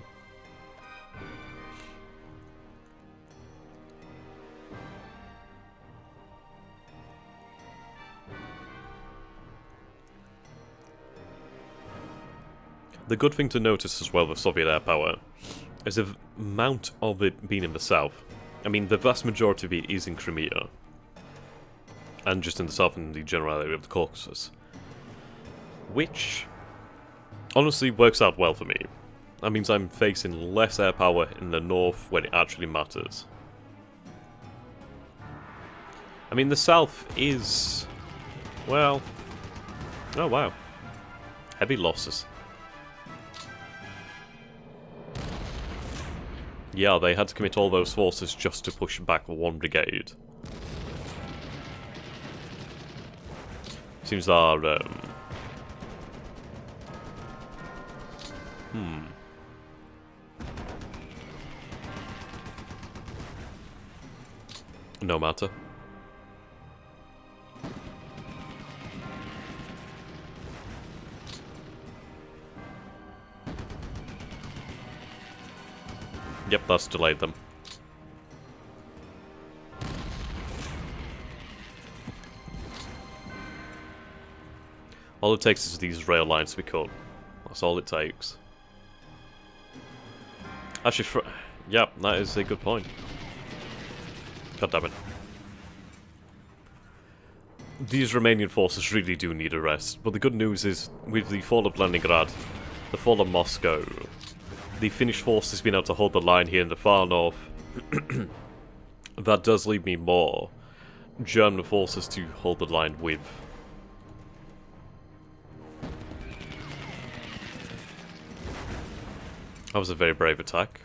The good thing to notice as well with Soviet air power is the amount of it being in the south. I mean, the vast majority of it is in Crimea. And just in the south and the general area of the Caucasus. Which honestly works out well for me. That means I'm facing less air power in the north when it actually matters. I mean, the south is... well... oh wow. Heavy losses. Yeah, they had to commit all those forces just to push back one brigade. Seems our... no matter. Yep, that's delayed them. All it takes is these rail lines to be cut. That's all it takes. Actually, yep, that is a good point. God damn it. These Romanian forces really do need a rest, but the good news is, with the fall of Leningrad, the fall of Moscow, the Finnish force has been able to hold the line here in the far north. That does leave me more German forces to hold the line with. That was a very brave attack.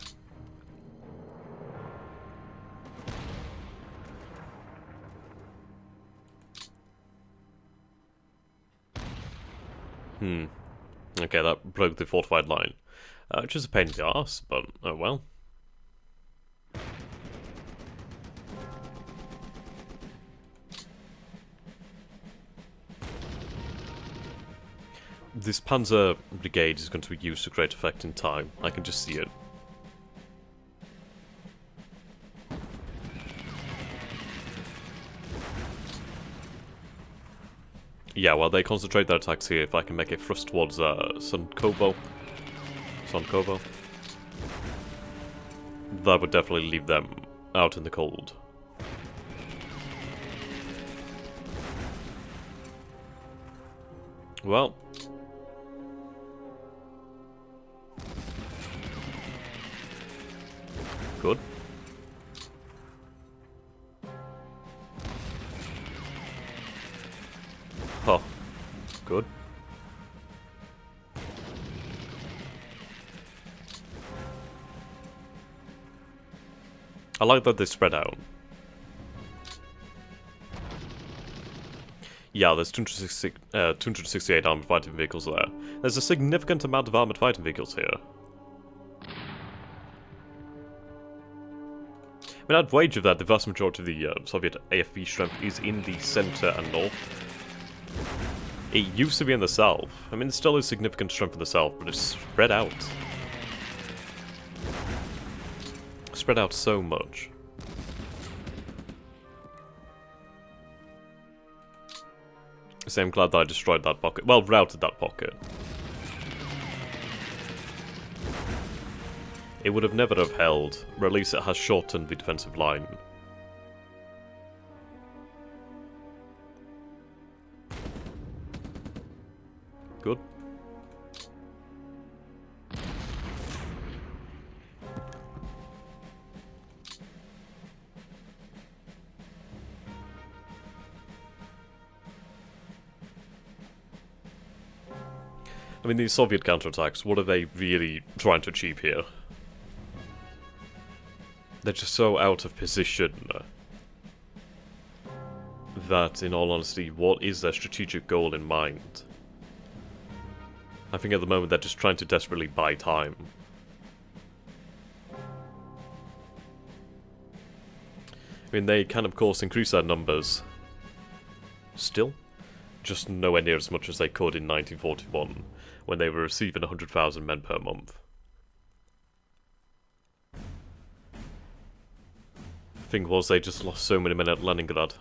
Okay, that broke the fortified line. Which is a pain in the arse, but oh well. This Panzer Brigade is going to be used to great effect in time. I can just see it. Yeah, while they concentrate their attacks here, if I can make a thrust towards Sunkovo, that would definitely leave them out in the cold. Well, good. Oh, good. I like that they spread out. Yeah, there's 268 armoured fighting vehicles there. There's a significant amount of armoured fighting vehicles here. I mean, I'd wager that the vast majority of the Soviet AFV strength is in the centre and north. It used to be in the south. I mean, there still is significant strength in the south, but it's spread out. Spread out so much. So I'm glad that I destroyed that pocket. Well, routed that pocket. It would have never have held, or at least it has shortened the defensive line. Good. I mean, these Soviet counterattacks, what are they really trying to achieve here? They're just so out of position that, in all honesty, what is their strategic goal in mind? I think at the moment they're just trying to desperately buy time. I mean, they can, of course, increase their numbers. Still, just nowhere near as much as they could in 1941, when they were receiving 100,000 men per month. The thing was, they just lost so many men at Leningrad.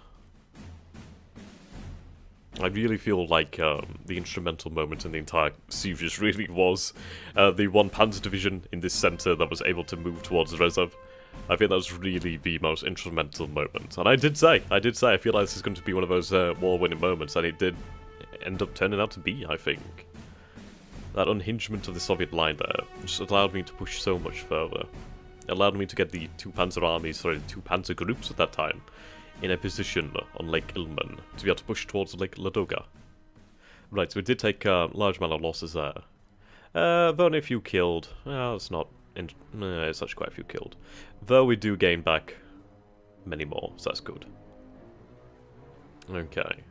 I really feel like the instrumental moment in the entire series really was the 1 Panzer Division in this centre that was able to move towards Rezov. I think that was really the most instrumental moment. And I did say, I feel like this is going to be one of those war-winning moments, and it did end up turning out to be, I think. That unhingement of the Soviet line there just allowed me to push so much further. It allowed me to get the 2 Panzer armies, sorry, the 2 Panzer groups at that time, in a position on Lake Ilmen to be able to push towards Lake Ladoga. Right, so we did take a large amount of losses there. Though only a few killed. Well, it's not... it's actually quite a few killed. Though we do gain back many more, so that's good. Okay.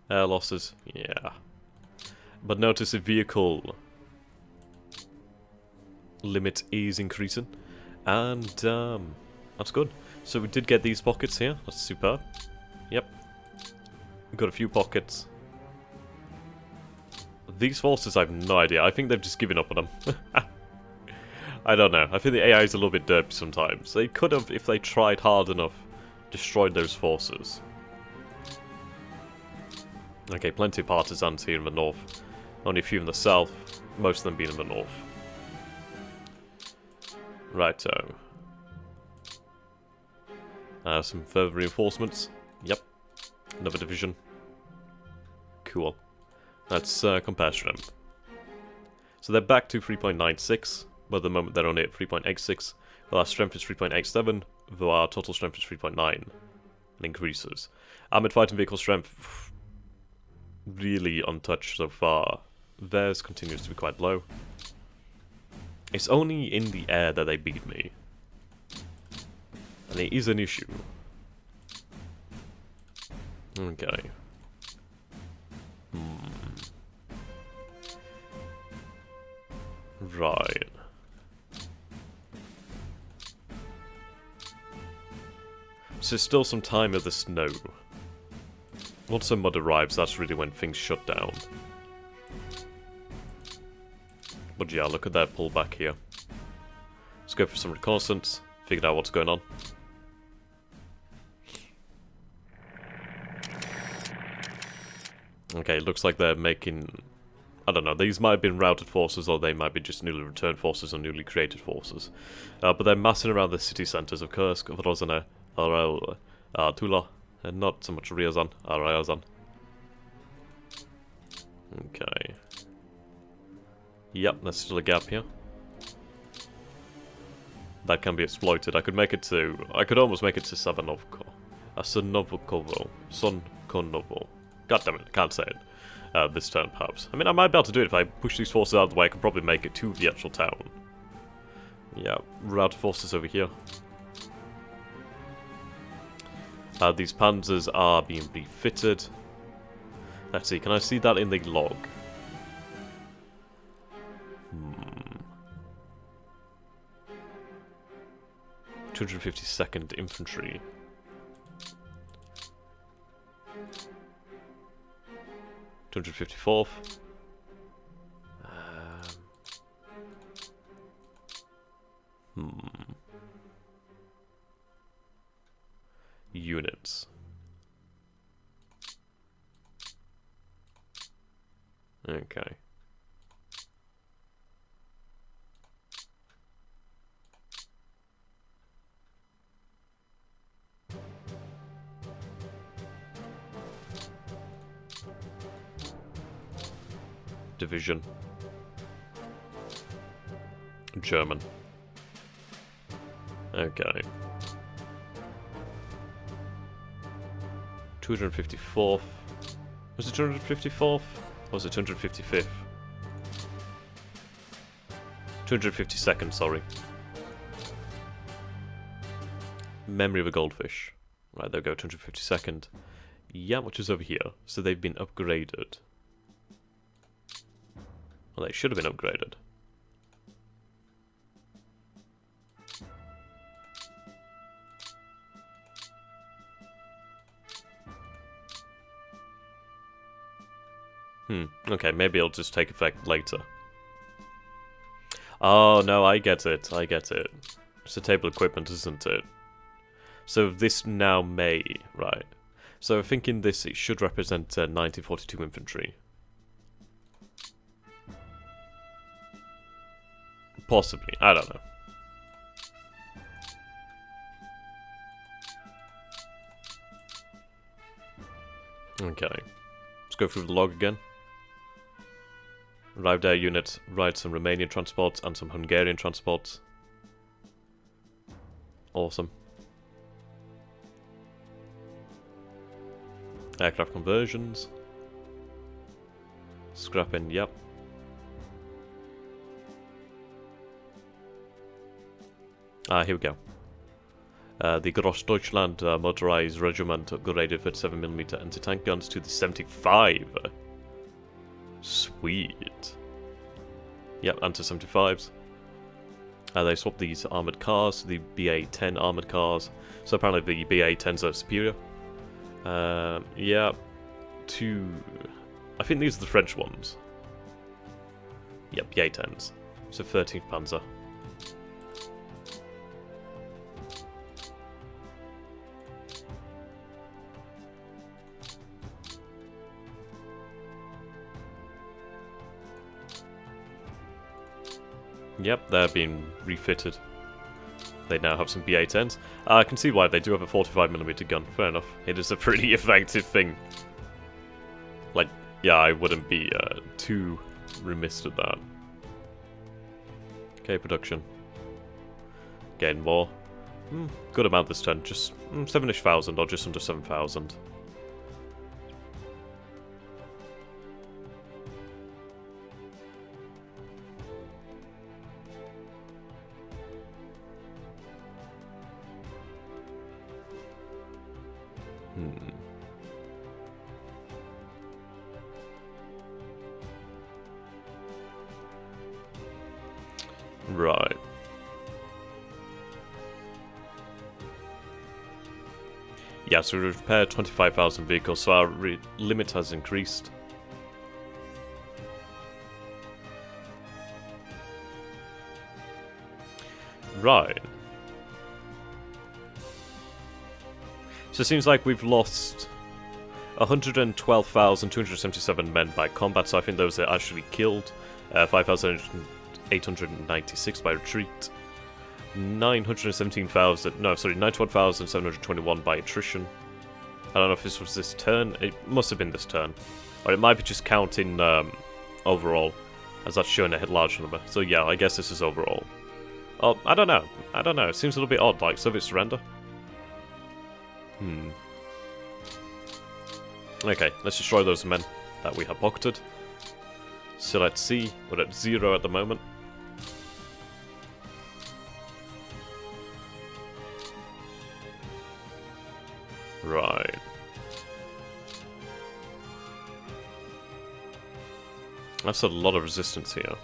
Losses, yeah. But notice the vehicle limit is increasing. And, that's good. So we did get these pockets here. That's superb. Yep. Got a few pockets. These forces, I have no idea. I think they've just given up on them. I don't know. I think the AI is a little bit derpy sometimes. They could have, if they tried hard enough, destroyed those forces. Okay, plenty of partisans here in the north. Only a few in the south. Most of them being in the north. Righto. Some further reinforcements. Yep. Another division. Cool. Let's compare strength. So they're back to 3.96, but at the moment they're only at 3.86. Well, our strength is 3.87, though our total strength is 3.9. It increases. Armored fighting vehicle strength, really untouched so far. Theirs continues to be quite low. It's only in the air that they beat me. And it is an issue. Okay. Right. So there's still some time of the snow. Once the mud arrives, that's really when things shut down. But yeah, look at that pullback here. Let's go for some reconnaissance, figure out what's going on. Okay, looks like they're making... I don't know, these might have been routed forces, or they might be just newly returned forces or newly created forces. But they're massing around the city centres of Kursk, Vrozane, Irae, Tula, and not so much Ryazan, Ryazan. Okay. Yep, there's still a gap here. That can be exploited. I could make it to... I could almost make it to Sabanovko. Sanovkovo. Sonkonovo. God damn it, can't say it. This turn, perhaps. I mean, I might be able to do it if I push these forces out of the way. I could probably make it to the actual town. Yeah, route forces over here. These panzers are being refitted. Let's see, can I see that in the log? 252nd Infantry. $254th. Units. Okay. Division. German. Okay. 254th. Was it 254th? Or was it 255th? 252nd, sorry. Memory of a goldfish. Right, there we go, 252nd. Yeah, which is over here. So they've been upgraded. Well, they should have been upgraded. Okay, maybe it'll just take effect later. Oh, no, I get it, I get it. It's a table equipment, isn't it? So this now may, right. So I think in this it should represent 1942 infantry. Possibly, I don't know. Okay, let's go through the log again. Arrived air unit, ride some Romanian transports and some Hungarian transports. Awesome. Aircraft conversions. Scrapping, yep. Here we go. The Grossdeutschland motorized regiment upgraded 37mm anti-tank guns to the 75. Sweet. Yep, anti-75s. They swapped these armoured cars to the BA-10 armoured cars. So apparently the BA-10s are superior. Yeah. I think these are the French ones. Yep, BA-10s. So 13th Panzer. Yep, they're being refitted. They now have some BA-10s. I can see why they do have a 45mm gun. Fair enough. It is a pretty effective thing. Like, yeah, I wouldn't be too remiss at that. Okay, production. Getting more. Good amount this turn. Just 7-ish thousand, or just under 7,000. Right. Yeah, so we repaired 25,000 vehicles, so our limit has increased. Right. So it seems like we've lost 112,277 men by combat, so I think those are actually killed. 5,896 by retreat. 91,721 by attrition. I don't know if this was this turn. It must have been this turn. Or it might be just counting overall, as that's showing a large number. So yeah, I guess this is overall. Oh, I don't know. I don't know. It seems a little bit odd, like Soviet surrender. Okay, let's destroy those men that we have pocketed. So let's see. We're at 0 at the moment. Right. That's a lot of resistance here.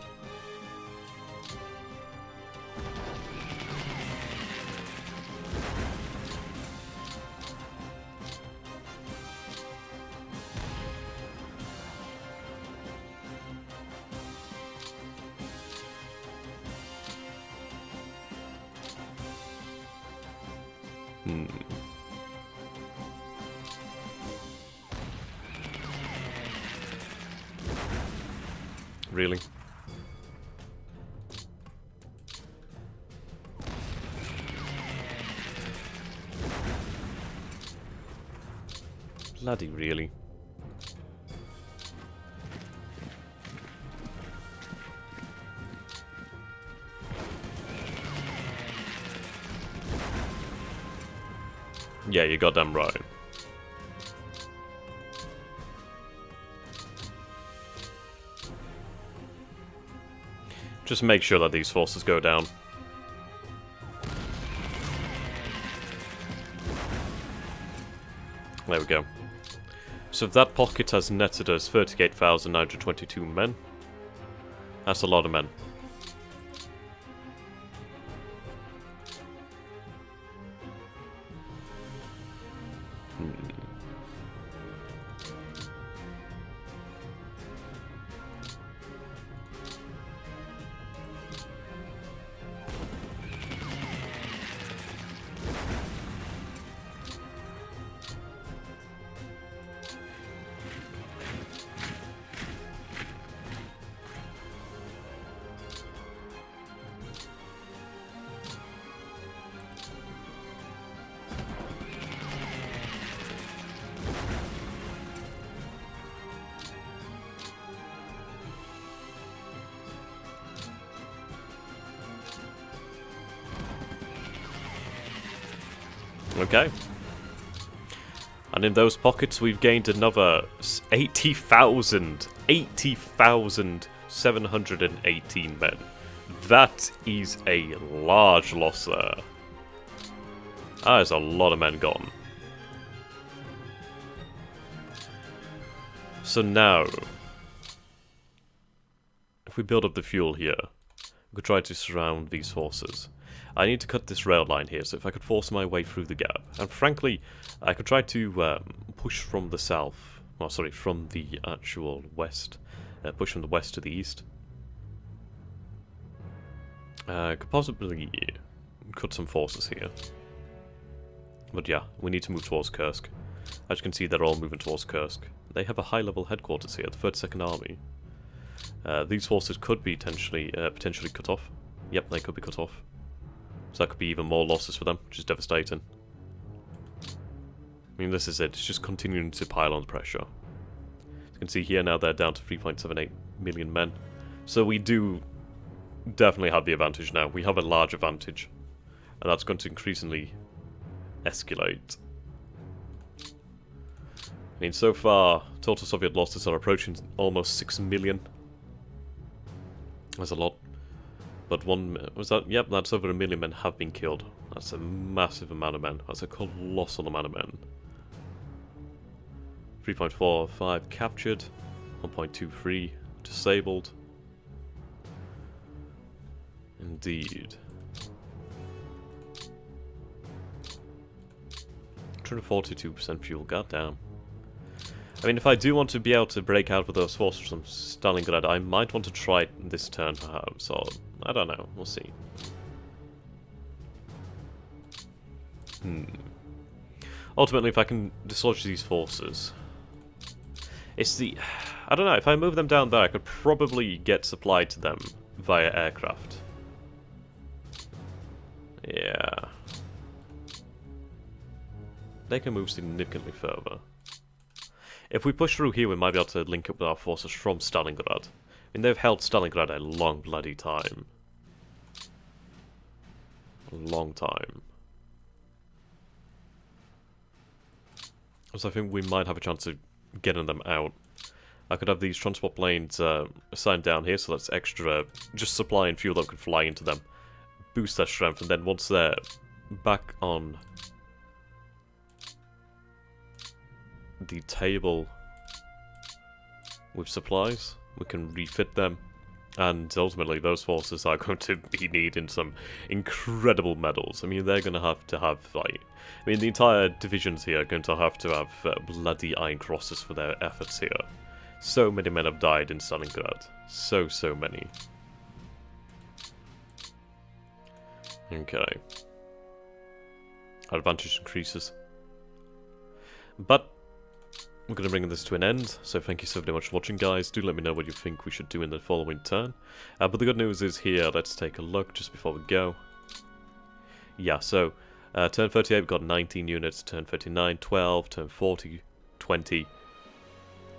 Really? Bloody really? Yeah, you goddamn right. Just make sure that these forces go down. There we go. So that pocket has netted us 38,922 men. That's a lot of men. Okay. And in those pockets we've gained another 80,718 men. That is a large loss there. That is a lot of men gone. So now, if we build up the fuel here, we could try to surround these forces. I need to cut this rail line here, so if I could force my way through the gap. And frankly, I could try to push from the south. Oh, sorry, from the actual west. Push from the west to the east. Could possibly cut some forces here. But yeah, we need to move towards Kursk. As you can see, they're all moving towards Kursk. They have a high-level headquarters here, the 32nd Army. These forces could be potentially cut off. Yep, they could be cut off. So that could be even more losses for them, which is devastating. I mean, this is it. It's just continuing to pile on pressure. As you can see here now, they're down to 3.78 million men. So we do definitely have the advantage now. We have a large advantage. And that's going to increasingly escalate. I mean, so far, total Soviet losses are approaching almost 6 million. That's a lot. But was that? Yep, that's over 1 million men have been killed. That's a massive amount of men. That's a colossal amount of men. 3.45 captured. 1.23 disabled. Indeed. 242% fuel, goddamn. I mean, if I do want to be able to break out with those forces from Stalingrad, I might want to try it this turn, perhaps, or I don't know, we'll see. Ultimately, if I can dislodge these forces, it's the... I don't know, if I move them down there, I could probably get supply to them via aircraft. Yeah. They can move significantly further. If we push through here, we might be able to link up with our forces from Stalingrad. I mean, they've held Stalingrad a long bloody time. A long time. So I think we might have a chance of getting them out. I could have these transport planes assigned down here, so that's extra, just supply and fuel that could fly into them. Boost their strength, and then once they're back on the table with supplies, we can refit them, and ultimately those forces are going to be needing some incredible medals. I mean, they're going to have, like, I mean, the entire divisions here are going to have bloody Iron Crosses for their efforts here. So many men have died in Stalingrad. So many. Okay. Our advantage increases. But we're going to bring this to an end, so thank you so very much for watching, guys. Do let me know what you think we should do in the following turn. But the good news is here, let's take a look just before we go. Yeah, so turn 38 we've got 19 units, turn 39, 12, turn 40, 20.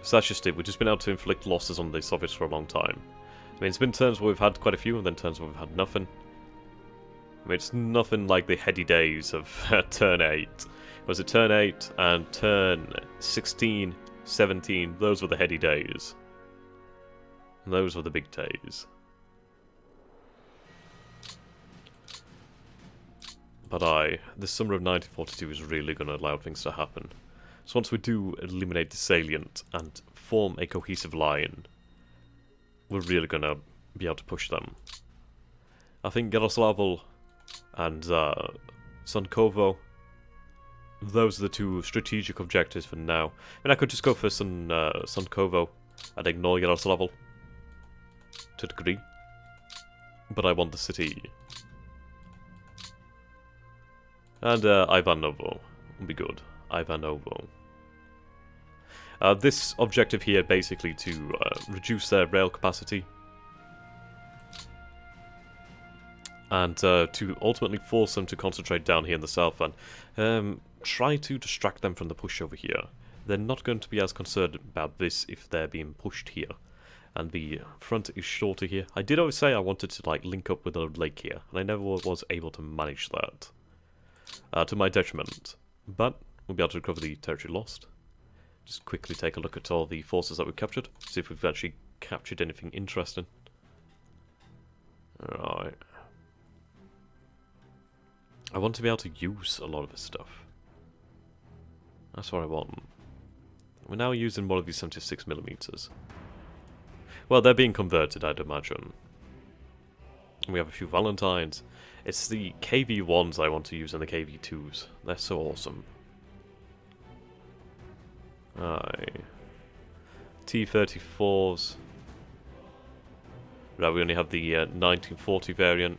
So that's just it. We've just been able to inflict losses on the Soviets for a long time. I mean, it's been turns where we've had quite a few, and then turns where we've had nothing. I mean, it's nothing like the heady days of turn 8. Was it turn 8 and turn 16, 17? Those were the heady days. Those were the big days. But this summer of 1942 is really going to allow things to happen. So once we do eliminate the salient and form a cohesive line, we're really going to be able to push them. I think Yaroslavl and Sunkovo, those are the two strategic objectives for now. I mean, I could just go for Sunkovo and ignore Yaroslavl to a degree, but I want the city. And Ivanovo will be good. Ivanovo. This objective here basically to reduce their rail capacity and to ultimately force them to concentrate down here in the south and try to distract them from the push over here. They're not going to be as concerned about this if they're being pushed here. And the front is shorter here. I did always say I wanted to like link up with a lake here, and I never was able to manage that. To my detriment. But we'll be able to recover the territory lost. Just quickly take a look at all the forces that we've captured. See if we've actually captured anything interesting. Alright. I want to be able to use a lot of this stuff. That's what I want. We're now using one of these 76mm. Well, they're being converted, I'd imagine. We have a few Valentines. It's the KV-1s I want to use and the KV-2s. They're so awesome. T-34s. Right, we only have the 1940 variant.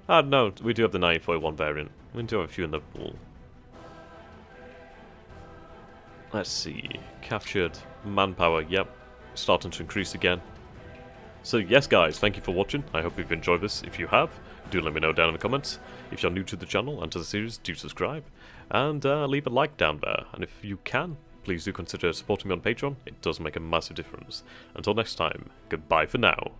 No, we do have the 1941 variant. We do have a few in the pool. Let's see. Captured manpower, yep. Starting to increase again. So yes guys, thank you for watching. I hope you've enjoyed this. If you have, do let me know down in the comments. If you're new to the channel and to the series, do subscribe. And leave a like down there. And if you can, please do consider supporting me on Patreon. It does make a massive difference. Until next time, goodbye for now.